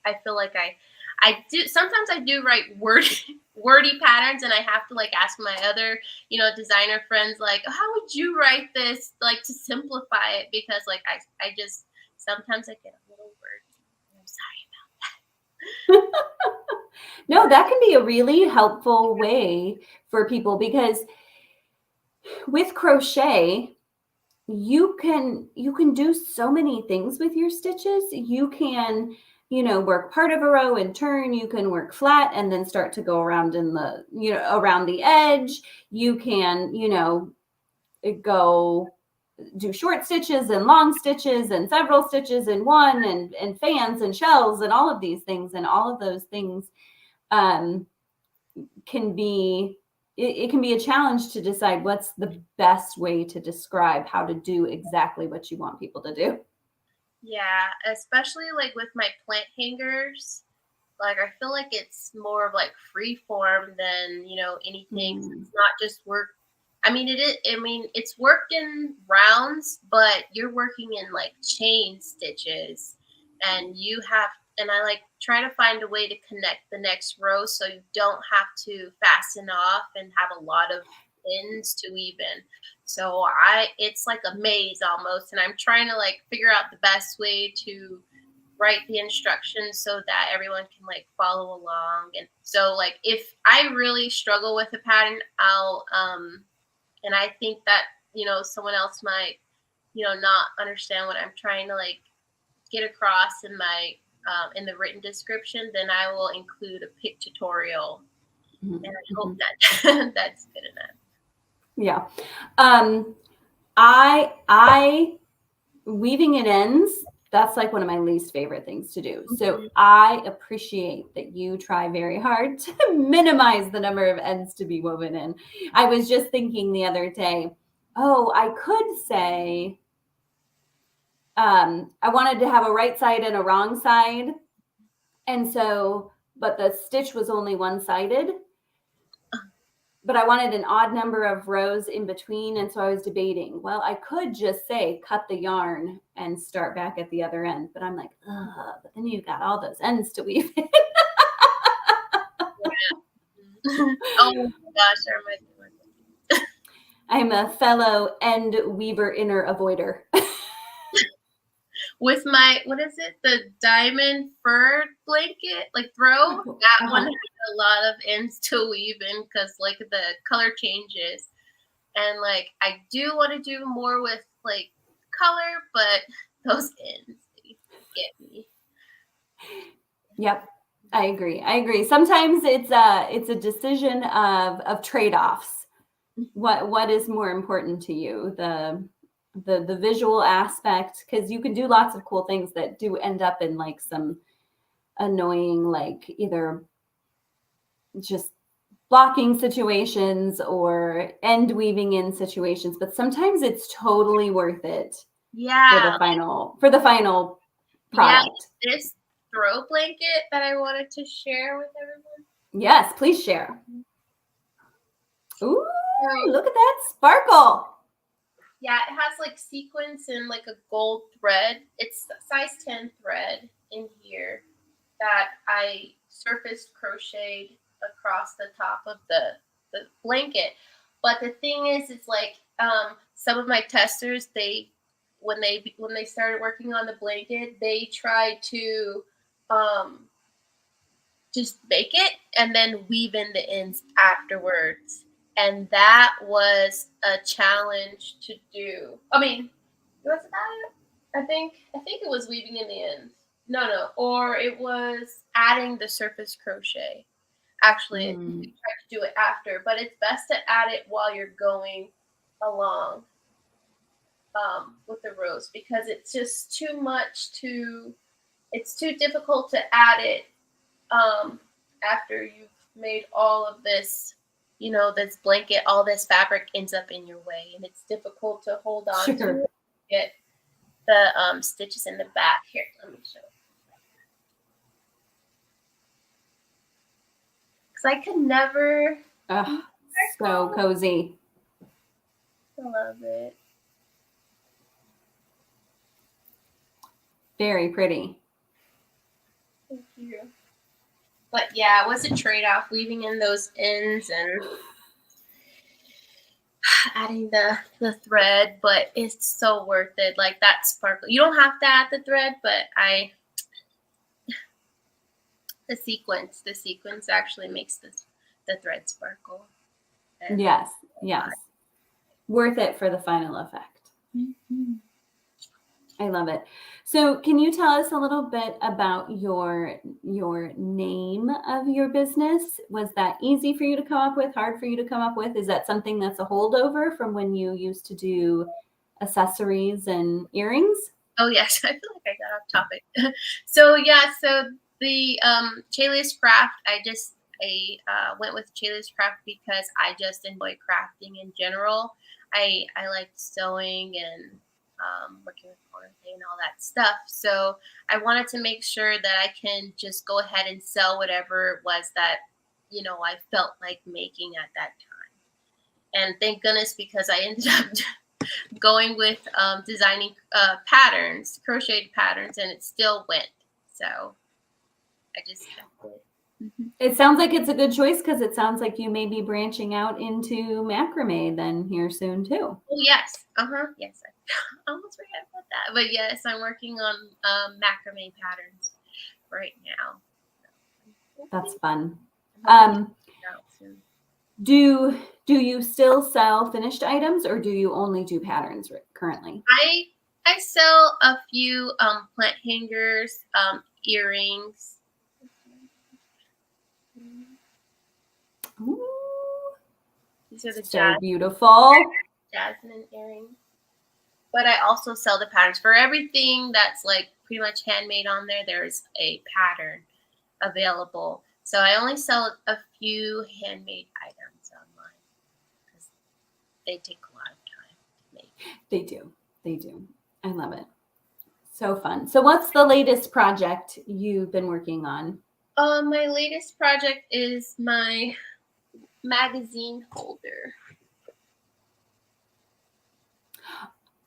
[SPEAKER 2] I feel like I do sometimes I do write wordy patterns, and I have to like ask my other designer friends like, how would you write this like to simplify it, because like I just sometimes I get a little wordy. I'm sorry.
[SPEAKER 3] No, that can be a really helpful way for people, because with crochet, you can do so many things with your stitches. You can, work part of a row and turn. You can work flat and then start to go around around the edge. You can, go do short stitches and long stitches and several stitches in one, and fans and shells and all of these things. And all of those things um, can be it can be a challenge to decide what's the best way to describe how to do exactly what you want people to do.
[SPEAKER 2] Yeah, especially like with my plant hangers. Like I feel like it's more of like free form than, anything. So
[SPEAKER 3] Mm.
[SPEAKER 2] it's not just work. I mean, it is, I mean, it's worked in rounds, but you're working in like chain stitches, and and I like try to find a way to connect the next row so you don't have to fasten off and have a lot of pins to weave in. So it's like a maze almost, and I'm trying to like figure out the best way to write the instructions so that everyone can like follow along. And so like if I really struggle with a pattern, I'll and I think that someone else might not understand what I'm trying to like get across in the written description, then I will include a pic tutorial, and I hope
[SPEAKER 3] Mhm.
[SPEAKER 2] that that's good enough.
[SPEAKER 3] Yeah. Um, I weaving in ends, that's like one of my least favorite things to do. So
[SPEAKER 2] Mhm.
[SPEAKER 3] I appreciate that you try very hard to minimize the number of ends to be woven in. I was just thinking the other day, oh, I could say I wanted to have a right side and a wrong side. And so, but the stitch was only one sided. but I wanted an odd number of rows in between. And so I was debating, well, I could just say cut the yarn and start back at the other end. But I'm like, ugh, but then you've got all those ends to weave in.
[SPEAKER 2] Oh my gosh, I remember.
[SPEAKER 3] I'm a fellow end weaver inner avoider.
[SPEAKER 2] With my, what is it? The diamond fur blanket, like throw. That one had a lot of ends to weave in because like the color changes. And like I do want to do more with like color, but those ends they get me.
[SPEAKER 3] Yep. I agree. Sometimes it's a decision of trade-offs. What is more important to you? The visual aspect, because you can do lots of cool things that do end up in like some annoying, like either just blocking situations or end weaving in situations, but sometimes it's totally worth it
[SPEAKER 2] Yeah.
[SPEAKER 3] for the final product.
[SPEAKER 2] Yeah, this throw blanket that I wanted to share with everyone.
[SPEAKER 3] Yes, please share. Ooh, look at that sparkle.
[SPEAKER 2] Yeah, it has like sequins and like a gold thread. It's size 10 thread in here that I surface crocheted across the top of the blanket. But the thing is, it's like some of my testers, when they started working on the blanket, they tried to just make it and then weave in the ends afterwards. And that was a challenge to do. I mean, was it that? I think it was weaving in the ends. No, or it was adding the surface crochet. Actually, you try to do it after, but it's best to add it while you're going along with the rows because it's just too much it's too difficult to add it after you've made all of this, this blanket, all this fabric ends up in your way, and it's difficult to hold on to it, get the stitches in the back. Here, let me show you. Because I could never.
[SPEAKER 3] Oh, so cozy.
[SPEAKER 2] I love it.
[SPEAKER 3] Very pretty.
[SPEAKER 2] Thank you. But yeah, it was a trade-off weaving in those ends and adding the thread, but it's so worth it. Like that sparkle. You don't have to add the thread, but the sequence actually makes the thread sparkle.
[SPEAKER 3] And yes. Worth it for the final effect.
[SPEAKER 2] Mm-hmm.
[SPEAKER 3] I love it. So can you tell us a little bit about your name of your business? Was that easy for you to come up with, hard for you to come up with? Is that something that's a holdover from when you used to do accessories and earrings?
[SPEAKER 2] Oh yes, I feel like I got off topic. So the Chalia's Craft, I went with Chalia's Craft because I just enjoy crafting in general. I like sewing and working with crochet and all that stuff. So I wanted to make sure that I can just go ahead and sell whatever it was that, I felt like making at that time. And thank goodness, because I ended up going with designing patterns, crocheted patterns, and it still went. So I just kept it. Mm-hmm.
[SPEAKER 3] It sounds like it's a good choice because it sounds like you may be branching out into macrame then here soon too.
[SPEAKER 2] Oh, yes. Yes. I almost forgot about that. But yes, I'm working on macrame patterns right now.
[SPEAKER 3] That's fun. Do you still sell finished items or do you only do patterns currently?
[SPEAKER 2] I sell a few plant hangers, earrings.
[SPEAKER 3] Ooh,
[SPEAKER 2] these are the
[SPEAKER 3] so beautiful.
[SPEAKER 2] Jasmine Earrings. But I also sell the patterns for everything that's like pretty much handmade on there. There's a pattern available. So I only sell a few handmade items online because they take a lot of time to make.
[SPEAKER 3] They do. I love it. So fun. So what's the latest project you've been working on?
[SPEAKER 2] My latest project is my magazine holder.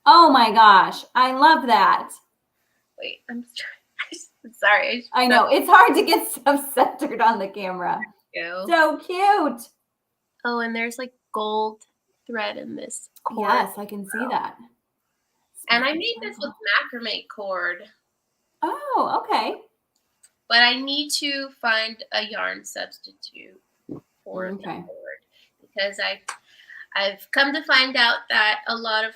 [SPEAKER 3] Oh my gosh, I love that.
[SPEAKER 2] Wait, I'm sorry.
[SPEAKER 3] I know it's hard to get stuff centered on the camera.
[SPEAKER 2] Go.
[SPEAKER 3] So cute.
[SPEAKER 2] Oh, and there's like gold thread in this cord.
[SPEAKER 3] Yes, I can see that.
[SPEAKER 2] And I made this with macrame cord.
[SPEAKER 3] Oh, okay.
[SPEAKER 2] But I need to find a yarn substitute for the cord because I've come to find out that a lot of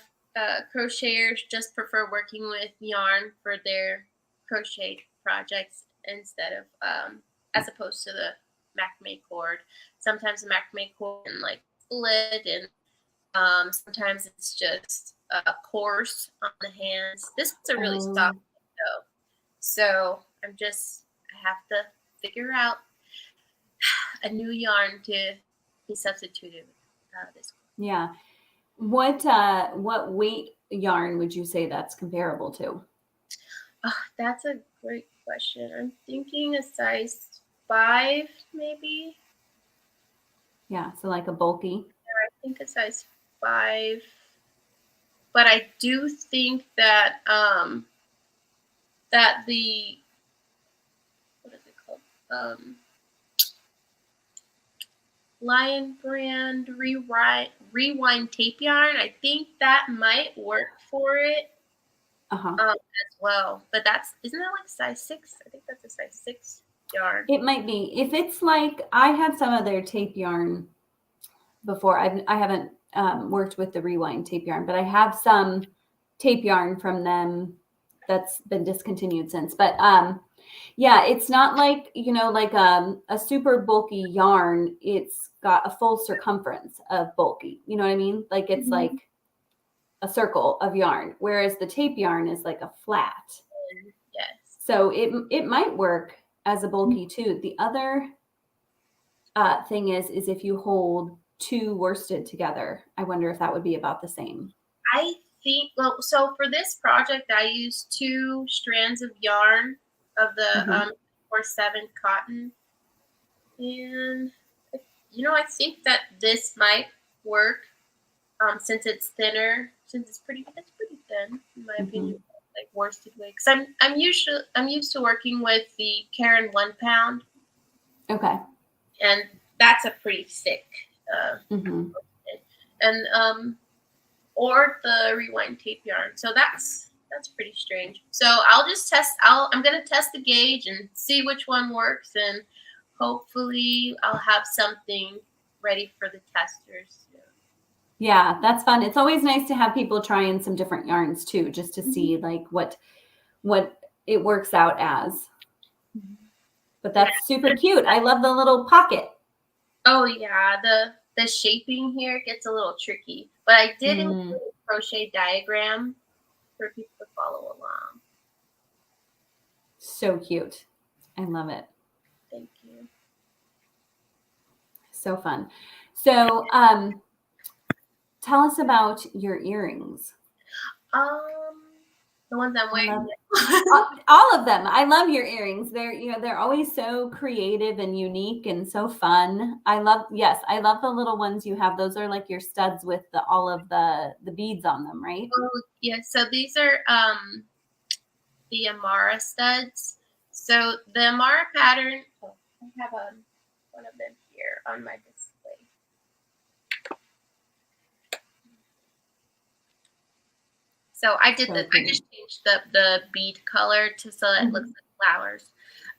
[SPEAKER 2] crocheters just prefer working with yarn for their crochet projects instead of as opposed to the macrame cord. Sometimes the macrame cord can like split, and sometimes it's just coarse on the hands. This is a really soft though, so I have to figure out a new yarn to be substituted with this.
[SPEAKER 3] Yeah. What weight yarn would you say that's comparable to?
[SPEAKER 2] Oh, that's a great question. I'm thinking a size 5, maybe.
[SPEAKER 3] Yeah, so like a bulky.
[SPEAKER 2] I think a size 5. But I do think that that the what is it called? Lion Brand Rewind tape yarn. I think that might work for it as well. But isn't that like size 6? I think that's a size 6 yarn.
[SPEAKER 3] It might be. If it's like, I had some of their tape yarn before. I haven't worked with the Rewind tape yarn, but I have some tape yarn from them that's been discontinued since. But yeah, it's not like, like a super bulky yarn. It's got a full circumference of bulky. You know what I mean? Like it's like a circle of yarn, whereas the tape yarn is like a flat.
[SPEAKER 2] Yes.
[SPEAKER 3] So it might work as a bulky too. The other thing is if you hold 2 worsted together, I wonder if that would be about the same.
[SPEAKER 2] I think, so for this project, I used 2 strands of yarn of the 4/7 cotton, and I think that this might work since it's thinner, since it's pretty thin in my opinion, like worsted weight. Because I'm used to working with the Caron 1 pound.
[SPEAKER 3] Okay.
[SPEAKER 2] And that's a pretty thick and or the Rewind tape yarn. So that's pretty strange. So I'll just test. I'm gonna test the gauge and see which one works, and hopefully I'll have something ready for the testers soon.
[SPEAKER 3] Yeah, that's fun. It's always nice to have people trying some different yarns too, just to see like what it works out as. But that's super cute. I love the little pocket.
[SPEAKER 2] Oh yeah, the shaping here gets a little tricky, but I did include a crochet diagram for people to follow along.
[SPEAKER 3] So cute. I love it.
[SPEAKER 2] Thank you.
[SPEAKER 3] So fun. So tell us about your earrings.
[SPEAKER 2] The ones I'm wearing.
[SPEAKER 3] All of them. I love your earrings. They're always so creative and unique and so fun. I love the little ones you have. Those are like your studs with all of the beads on them, right?
[SPEAKER 2] Oh yeah. So these are the Amara studs. So the Amara pattern. Oh, I have one of them here on my display. So I did this. I just changed the bead color so that it looks like flowers.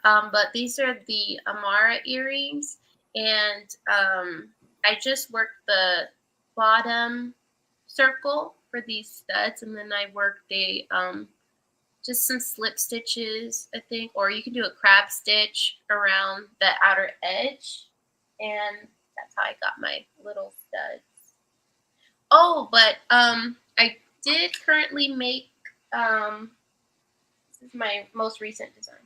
[SPEAKER 2] But these are the Amara earrings, and I just worked the bottom circle for these studs, and then I worked just some slip stitches, I think, or you can do a crab stitch around the outer edge, and that's how I got my little studs. Oh, but I did currently make, this is my most recent design.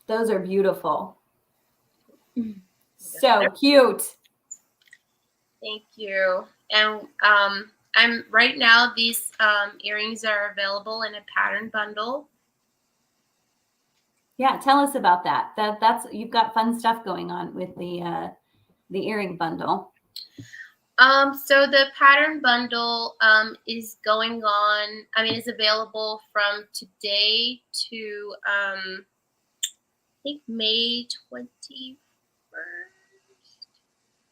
[SPEAKER 3] Those are beautiful. So cute.
[SPEAKER 2] Thank you. And I'm right now. These earrings are available in a pattern bundle.
[SPEAKER 3] Yeah, tell us about that. That's you've got fun stuff going on with the earring bundle.
[SPEAKER 2] So the pattern bundle is going on. I mean, is available from today to I think May 21st,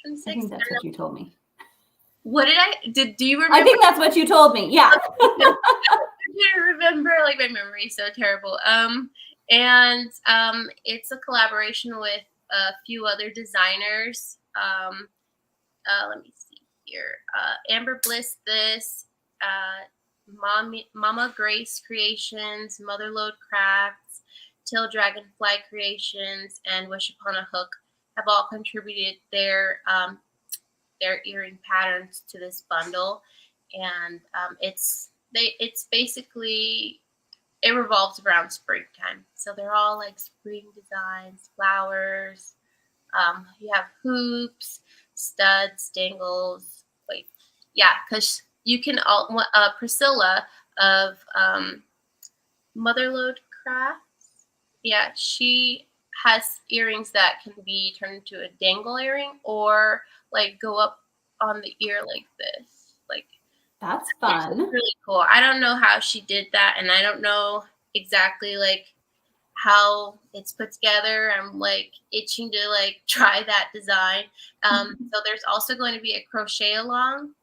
[SPEAKER 3] I
[SPEAKER 2] 26th.
[SPEAKER 3] think that's what you told me.
[SPEAKER 2] What did I did? Do you remember?
[SPEAKER 3] I think that's what you told me. Yeah.
[SPEAKER 2] I can't remember. Like my memory is so terrible. And it's a collaboration with a few other designers. Let me see here. Amber Bliss, Mama Grace Creations, Motherlode Crafts, Till Dragonfly Creations, and Wish Upon a Hook have all contributed their earring patterns to this bundle, and it's basically, it revolves around springtime. So they're all like spring designs, flowers. You have hoops, studs, dangles. Wait, yeah, because you can all. Priscilla of Motherlode Crafts. Yeah, she has earrings that can be turned into a dangle earring or like go up on the ear like this. Like,
[SPEAKER 3] That's
[SPEAKER 2] it's
[SPEAKER 3] fun.
[SPEAKER 2] really cool. I don't know how she did that, and I don't know exactly like how it's put together. I'm like itching to like try that design. So there's also going to be a crochet along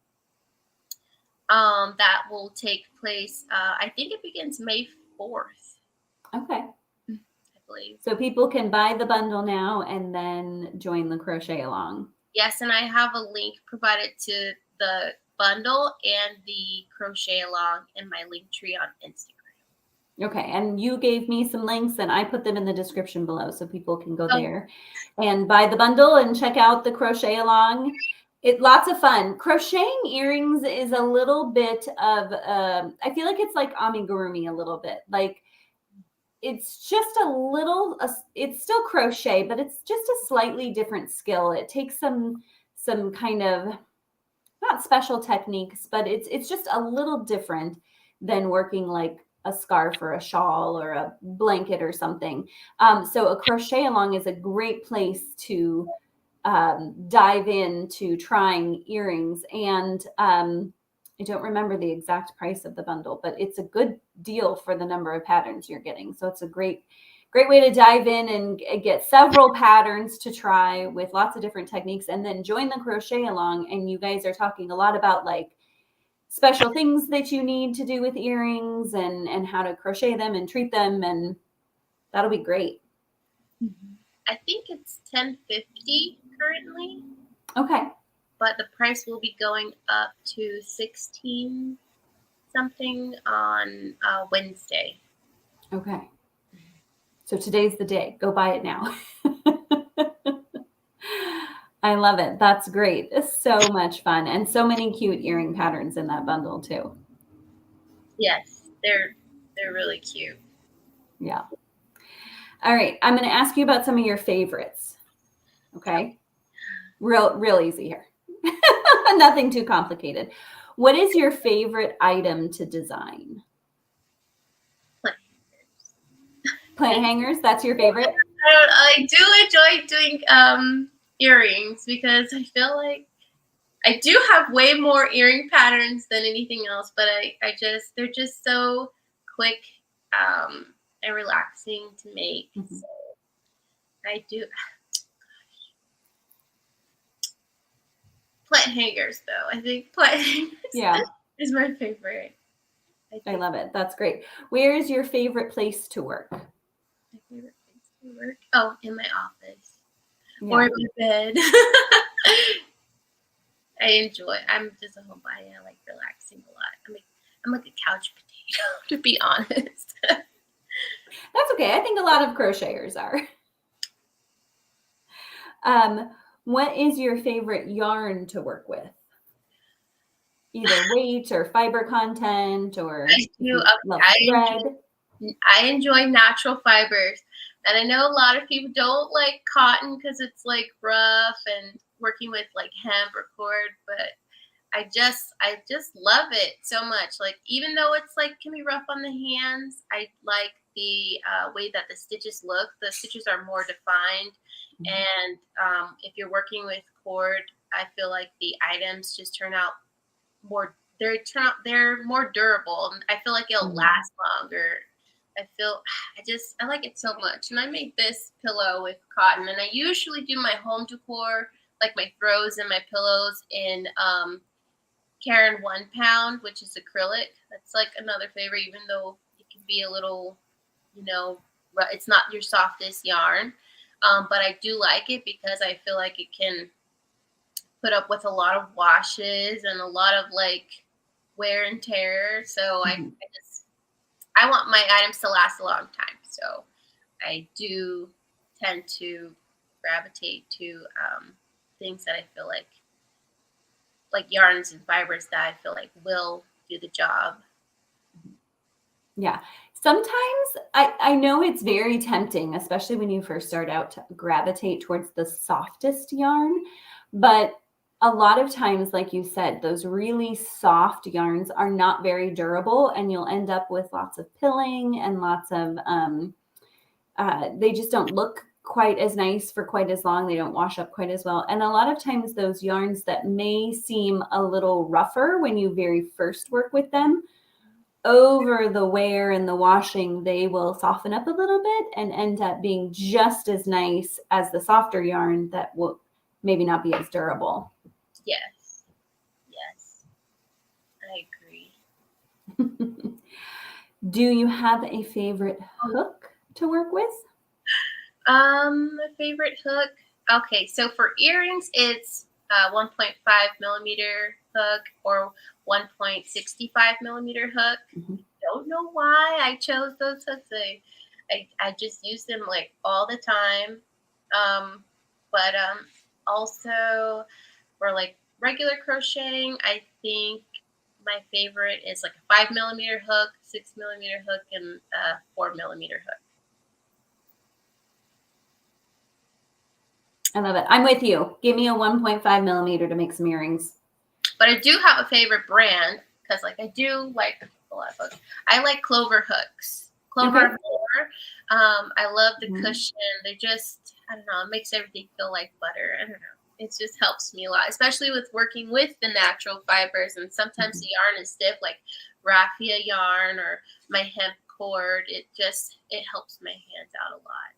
[SPEAKER 2] that will take place. I think it begins May 4th.
[SPEAKER 3] Okay.
[SPEAKER 2] I believe.
[SPEAKER 3] So people can buy the bundle now and then join the crochet along.
[SPEAKER 2] Yes, and I have a link provided to the bundle and the crochet along in my link tree on Instagram.
[SPEAKER 3] Okay, and you gave me some links and I put them in the description below so people can go there and buy the bundle and check out the crochet along. Lots of fun. Crocheting earrings is a little bit of, I feel like it's like amigurumi a little bit. Like it's just a little, it's still crochet, but it's just a slightly different skill. It takes some kind of, not special techniques, but it's just a little different than working like a scarf or a shawl or a blanket or something. So a crochet along is a great place to dive into trying earrings. And I don't remember the exact price of the bundle, but it's a good deal for the number of patterns you're getting. So it's a great way to dive in and get several patterns to try with lots of different techniques, and then join the crochet along. And you guys are talking a lot about like special things that you need to do with earrings and how to crochet them and treat them, and that'll be great.
[SPEAKER 2] I think it's $10.50 currently.
[SPEAKER 3] Okay.
[SPEAKER 2] But the price will be going up to $16 something on Wednesday.
[SPEAKER 3] Okay. So today's the day. Go buy it now. I love it. That's great. It's so much fun, and so many cute earring patterns in that bundle too.
[SPEAKER 2] Yes, they're really cute.
[SPEAKER 3] Yeah. All right. I'm going to ask you about some of your favorites. Okay. Real easy here. Nothing too complicated. What is your favorite item to design? Plant hangers. That's your favorite?
[SPEAKER 2] I do enjoy doing earrings because I feel like I do have way more earring patterns than anything else, but they're just so quick and relaxing to make.
[SPEAKER 3] Mm-hmm.
[SPEAKER 2] So I do. Plant hangers, though. I think plant hangers is my favorite.
[SPEAKER 3] I love it. That's great. Where is your favorite place to work?
[SPEAKER 2] My favorite place to work? Oh, in my office or in my bed. I'm just a homebody. I like relaxing a lot. I'm like a couch potato, to be honest.
[SPEAKER 3] That's okay. I think a lot of crocheters are. What is your favorite yarn to work with? Either weight or fiber content, or
[SPEAKER 2] I enjoy natural fibers, and I know a lot of people don't like cotton because it's like rough and working with like hemp or cord, but I just love it so much. Like, even though it's like can be rough on the hands, I like the way that the stitches look. The stitches are more defined, and if you're working with cord, I feel like the items just turn out more. They're more durable. And I feel like it'll last longer. I like it so much. And I made this pillow with cotton, and I usually do my home decor, like my throws and my pillows in Karen 1 pound, which is acrylic. That's like another favorite, even though it can be a little, it's not your softest yarn. But I do like it because I feel like it can put up with a lot of washes and a lot of like wear and tear. So I want my items to last a long time. So I do tend to gravitate to things that I feel like yarns and fibers that I feel like will do the job.
[SPEAKER 3] Yeah. Sometimes I know it's very tempting, especially when you first start out, to gravitate towards the softest yarn. But a lot of times, like you said, those really soft yarns are not very durable, and you'll end up with lots of pilling and lots of, they just don't look quite as nice for quite as long. They don't wash up quite as well. And a lot of times those yarns that may seem a little rougher when you very first work with them, over the wear and the washing, they will soften up a little bit and end up being just as nice as the softer yarn that will maybe not be as durable.
[SPEAKER 2] Yes, I agree.
[SPEAKER 3] Do you have a favorite hook to work with?
[SPEAKER 2] My favorite hook. Okay, so for earrings, it's 1.5 millimeter hook or 1.65 millimeter hook. Don't know why I chose those hooks. I just use them like all the time. But also for like regular crocheting, I think my favorite is like a 5 millimeter hook, 6 millimeter hook, and a 4 millimeter hook.
[SPEAKER 3] I love it. I'm with you. Give me a 1.5 millimeter to make some earrings.
[SPEAKER 2] But I do have a favorite brand because, like, I do like a lot of hooks. I like Clover hooks. Clover more. I love the cushion. They just, I don't know, it makes everything feel like butter. I don't know. It just helps me a lot, especially with working with the natural fibers. And sometimes the yarn is stiff, like raffia yarn or my hemp cord. It helps my hands out a lot.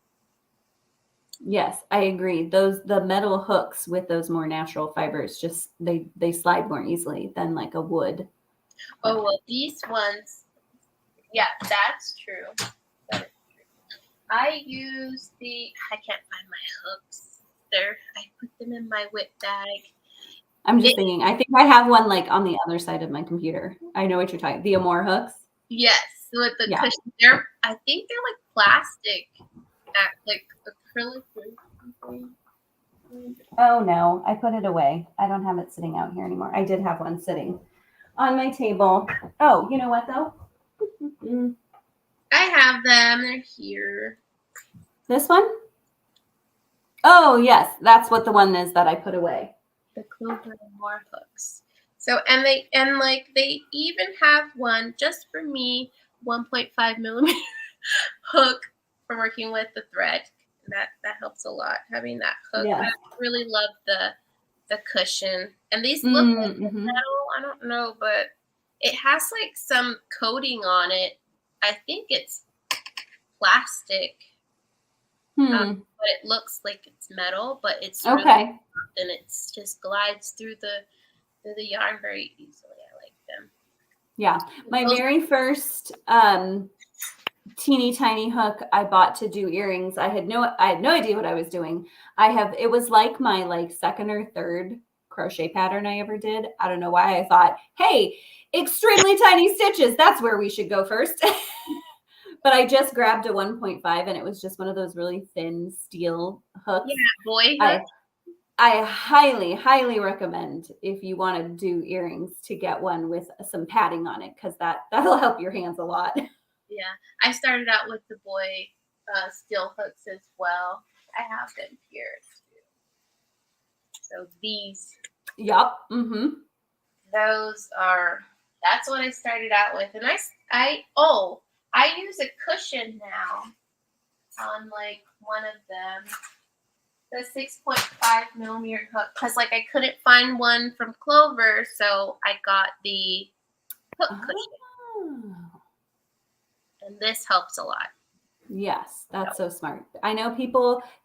[SPEAKER 3] Yes, I agree. The metal hooks with those more natural fibers, just they slide more easily than like a wood.
[SPEAKER 2] Oh, well, these ones, yeah, that's true. That is true. I can't find my hooks. I put them in my whip bag.
[SPEAKER 3] I'm just thinking, I think I have one like on the other side of my computer. I know what you're talking. The Amore hooks.
[SPEAKER 2] Yes, with the cushion. I think they're like plastic, like acrylic.
[SPEAKER 3] Oh no, I put it away. I don't have it sitting out here anymore. I did have one sitting on my table. Oh, you know what though?
[SPEAKER 2] I have them. They're here.
[SPEAKER 3] This one? Oh yes, that's what the one is that I put away.
[SPEAKER 2] The Clover and More hooks. So they even have one just for me, 1.5 millimeter hook for working with the thread. That helps a lot, having that hook. Yeah. I really love the cushion. And these look like metal. I don't know, but it has like some coating on it. I think it's plastic. But it looks like it's metal, but it's really soft, and it just glides through the yarn very easily. I like them. Yeah, my very first teeny tiny hook I bought to do earrings. I had no idea what I was doing. It was like my second or third crochet pattern I ever did. I don't know why I thought, hey, extremely tiny stitches. That's where we should go first. But I just grabbed a 1.5 and it was just one of those really thin steel hooks. Yeah, boy hook. I highly, highly recommend if you want to do earrings to get one with some padding on it, because that'll help your hands a lot. Yeah, I started out with the boy steel hooks as well. I have them here too. So these. Yup. That's what I started out with. And I use a cushion now on like one of them, the 6.5 millimeter hook, because like I couldn't find one from Clover, so I got the hook cushion, and this helps a lot.
[SPEAKER 3] Yes, that's so smart. I know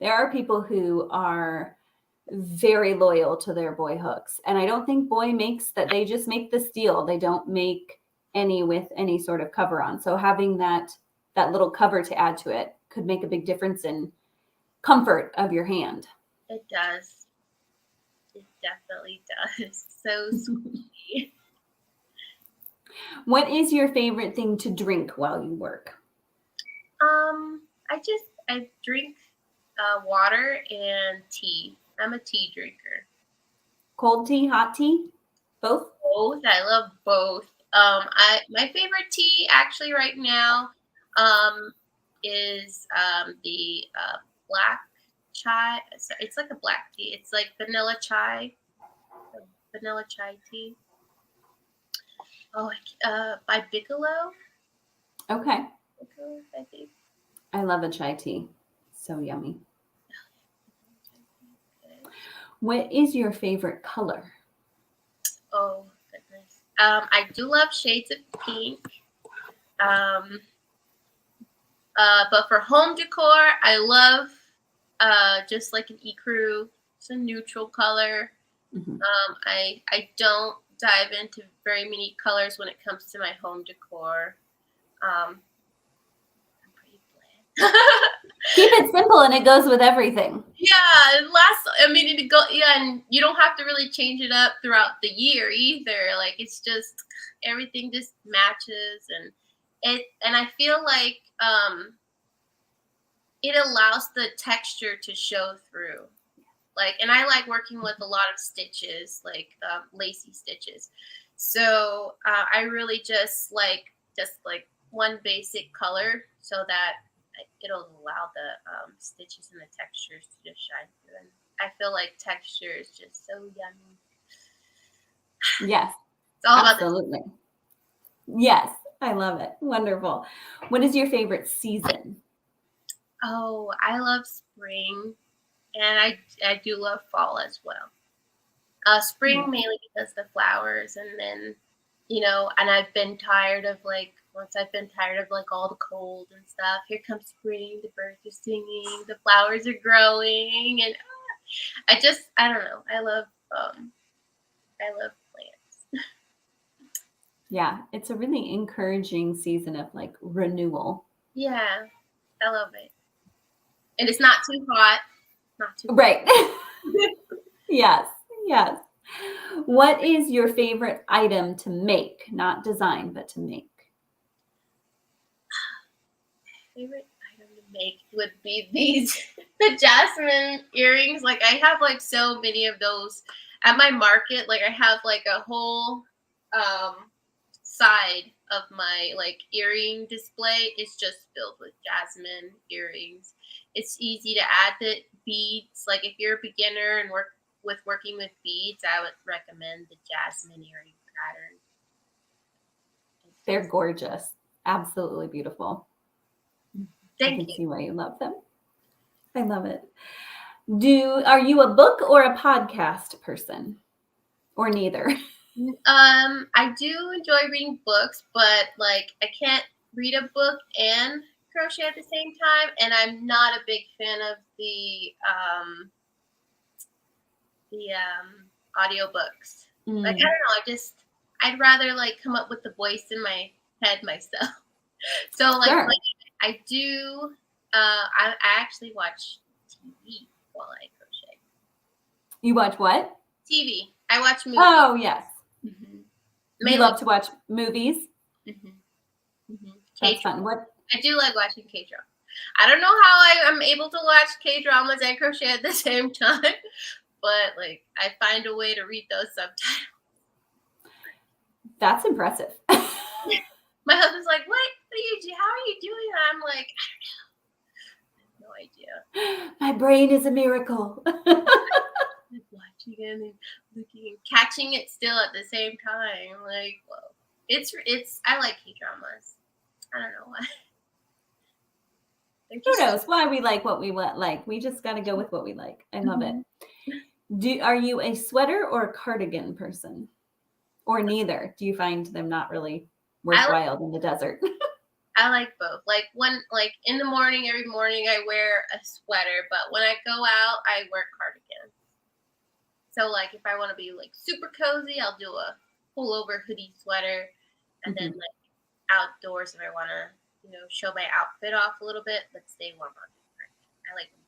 [SPEAKER 3] there are people who are very loyal to their boy hooks, and I don't think Boy makes that. They just make the steel. They don't make any with any sort of cover on. So having that little cover to add to it could make a big difference in comfort of your hand.
[SPEAKER 2] It does. It definitely does. So sweet.
[SPEAKER 3] What is your favorite thing to drink while you work?
[SPEAKER 2] I drink water and tea. I'm a tea drinker.
[SPEAKER 3] Cold tea, hot tea, both?
[SPEAKER 2] Both. I love both. My favorite tea actually right now is the black chai. It's like a black tea. It's like vanilla chai tea. Oh, by Bigelow.
[SPEAKER 3] Okay.
[SPEAKER 2] Bigelow, I think.
[SPEAKER 3] I love a chai tea. So yummy. What is your favorite color?
[SPEAKER 2] Oh, goodness. I do love shades of pink. But for home decor, I love just like an ecru. It's a neutral color.
[SPEAKER 3] Mm-hmm.
[SPEAKER 2] I don't dive into very many colors when it comes to my home decor. I'm pretty bland.
[SPEAKER 3] Keep it simple and it goes with everything.
[SPEAKER 2] Yeah, and you don't have to really change it up throughout the year either. Like it's just everything just matches, and I feel like it allows the texture to show through. Like, and I like working with a lot of stitches, like lacy stitches. So I really just like one basic color so that it'll allow the stitches and the textures to just shine through. And I feel like texture is just so yummy.
[SPEAKER 3] Yes,
[SPEAKER 2] it's all
[SPEAKER 3] absolutely.
[SPEAKER 2] About
[SPEAKER 3] yes, I love it. Wonderful. What is your favorite season?
[SPEAKER 2] Oh, I love spring, and I do love fall as well. Spring mainly because the flowers, and then and I've been tired of once I've been tired of all the cold and stuff. Here comes spring. The birds are singing. The flowers are growing, and I don't know. I love plants.
[SPEAKER 3] Yeah, it's a really encouraging season of renewal.
[SPEAKER 2] Yeah, I love it, and it's not too hot. Not too
[SPEAKER 3] right. Yes. What is your favorite item to make? Not design, but to make.
[SPEAKER 2] Favorite item to make would be the Jasmine earrings. Like I have so many of those at my market. Like I have a whole side of my earring display is just filled with Jasmine earrings. It's easy to add the beads. Like if you're a beginner and working with beads, I would recommend the Jasmine earring pattern.
[SPEAKER 3] They're gorgeous. Absolutely beautiful.
[SPEAKER 2] Thank you.
[SPEAKER 3] I can see why you love them. I love it. Are you a book or a podcast person? Or neither?
[SPEAKER 2] I do enjoy reading books, but I can't read a book and crochet at the same time, and I'm not a big fan of the audiobooks. I don't know, I'd rather come up with the voice in my head myself. So
[SPEAKER 3] sure.
[SPEAKER 2] I do I actually watch TV while I crochet.
[SPEAKER 3] You watch what?
[SPEAKER 2] TV. I watch movies.
[SPEAKER 3] Oh, yes.
[SPEAKER 2] Mm-hmm.
[SPEAKER 3] You love to watch movies?
[SPEAKER 2] Mm-hmm. Mm-hmm.
[SPEAKER 3] That's fun.
[SPEAKER 2] I do like watching K-drama. I don't know how I'm able to watch K-dramas and crochet at the same time, but I find a way to read those subtitles.
[SPEAKER 3] That's impressive.
[SPEAKER 2] My husband's like, what do you do? How are you doing that? I'm like, I don't know. I have no idea.
[SPEAKER 3] My brain is a miracle.
[SPEAKER 2] Watch watching it and looking and catching it still at the same time. Like, whoa. It's I like K-dramas. I don't know why. They're
[SPEAKER 3] Who
[SPEAKER 2] just
[SPEAKER 3] knows why we like what we like? We just got to go with what we like. I love it. Are you a sweater or a cardigan person, or neither? Do you find them not really worthwhile in the desert?
[SPEAKER 2] I like both. Like in the morning, every morning I wear a sweater, but when I go out, I wear cardigan. So like if I want to be like super cozy, I'll do a pullover hoodie sweater, and then like outdoors if I want to, show my outfit off a little bit, but stay warm on. I like them.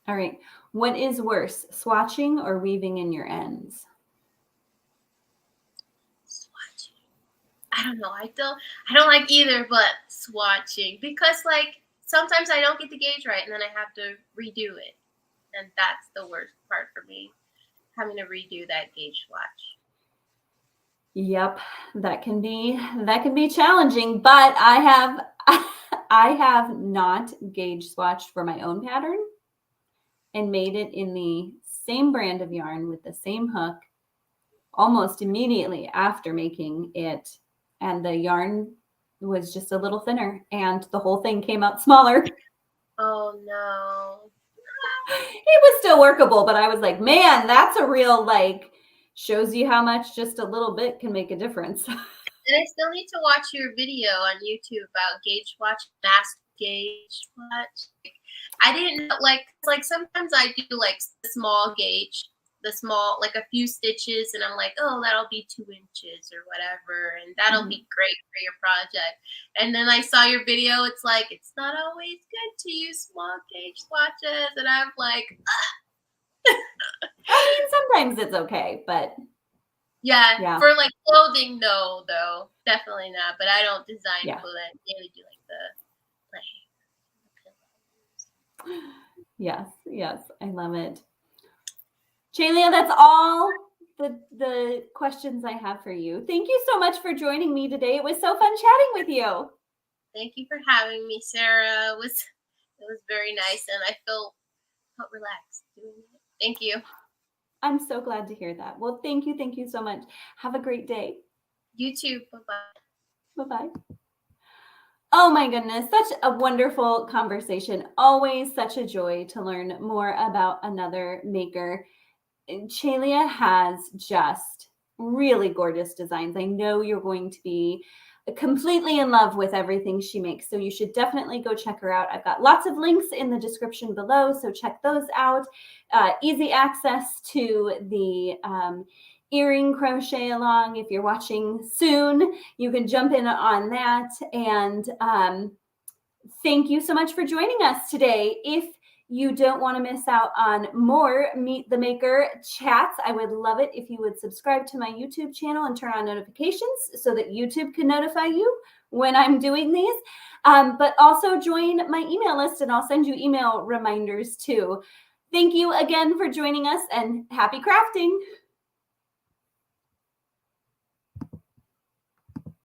[SPEAKER 3] All right. What is worse, swatching or weaving in your ends?
[SPEAKER 2] Swatching. I don't know. I don't like either, but swatching, because like sometimes I don't get the gauge right and then I have to redo it. And that's the worst part for me, having to redo that gauge swatch.
[SPEAKER 3] Yep, that can be challenging, but I have not gauge swatched for my own pattern and made it in the same brand of yarn with the same hook almost immediately after making it, and the yarn was just a little thinner and the whole thing came out smaller.
[SPEAKER 2] Oh no.
[SPEAKER 3] It was still workable, but I was like, man, that's a real, like, shows you how much just a little bit can make a difference.
[SPEAKER 2] And I still need to watch your video on YouTube about gauge swatch, mass gauge swatch. I didn't know, like sometimes I do like the small gauge, like a few stitches, and I'm like, oh, that'll be 2 inches or whatever, and that'll be great for your project. And then I saw your video. It's like, it's not always good to use small gauge swatches, and I'm like,
[SPEAKER 3] I mean, sometimes it's okay, but
[SPEAKER 2] yeah, for like clothing, no, though, definitely not. But I don't design clothing. I mainly do like the
[SPEAKER 3] Yes, I love it. Chalia, that's all the questions I have for you. Thank you so much for joining me today. It was so fun chatting with you.
[SPEAKER 2] Thank you for having me, Sarah. It was very nice, and I felt relaxed doing it. Thank you.
[SPEAKER 3] I'm so glad to hear that. Well, thank you so much. Have a great day.
[SPEAKER 2] You too. Bye-bye.
[SPEAKER 3] Bye-bye. Oh my goodness, such a wonderful conversation. Always such a joy to learn more about another maker. Chalia has just really gorgeous designs. I know you're going to be completely in love with everything she makes, so you should definitely go check her out. I've got lots of links in the description below, so check those out. Easy access to the earring crochet along. If you're watching soon, you can jump in on that. And thank you so much for joining us today. If you don't want to miss out on more Meet the Maker chats, I would love it if you would subscribe to my YouTube channel and turn on notifications so that YouTube can notify you when I'm doing these. But also join my email list and I'll send you email reminders too. Thank you again for joining us and happy crafting.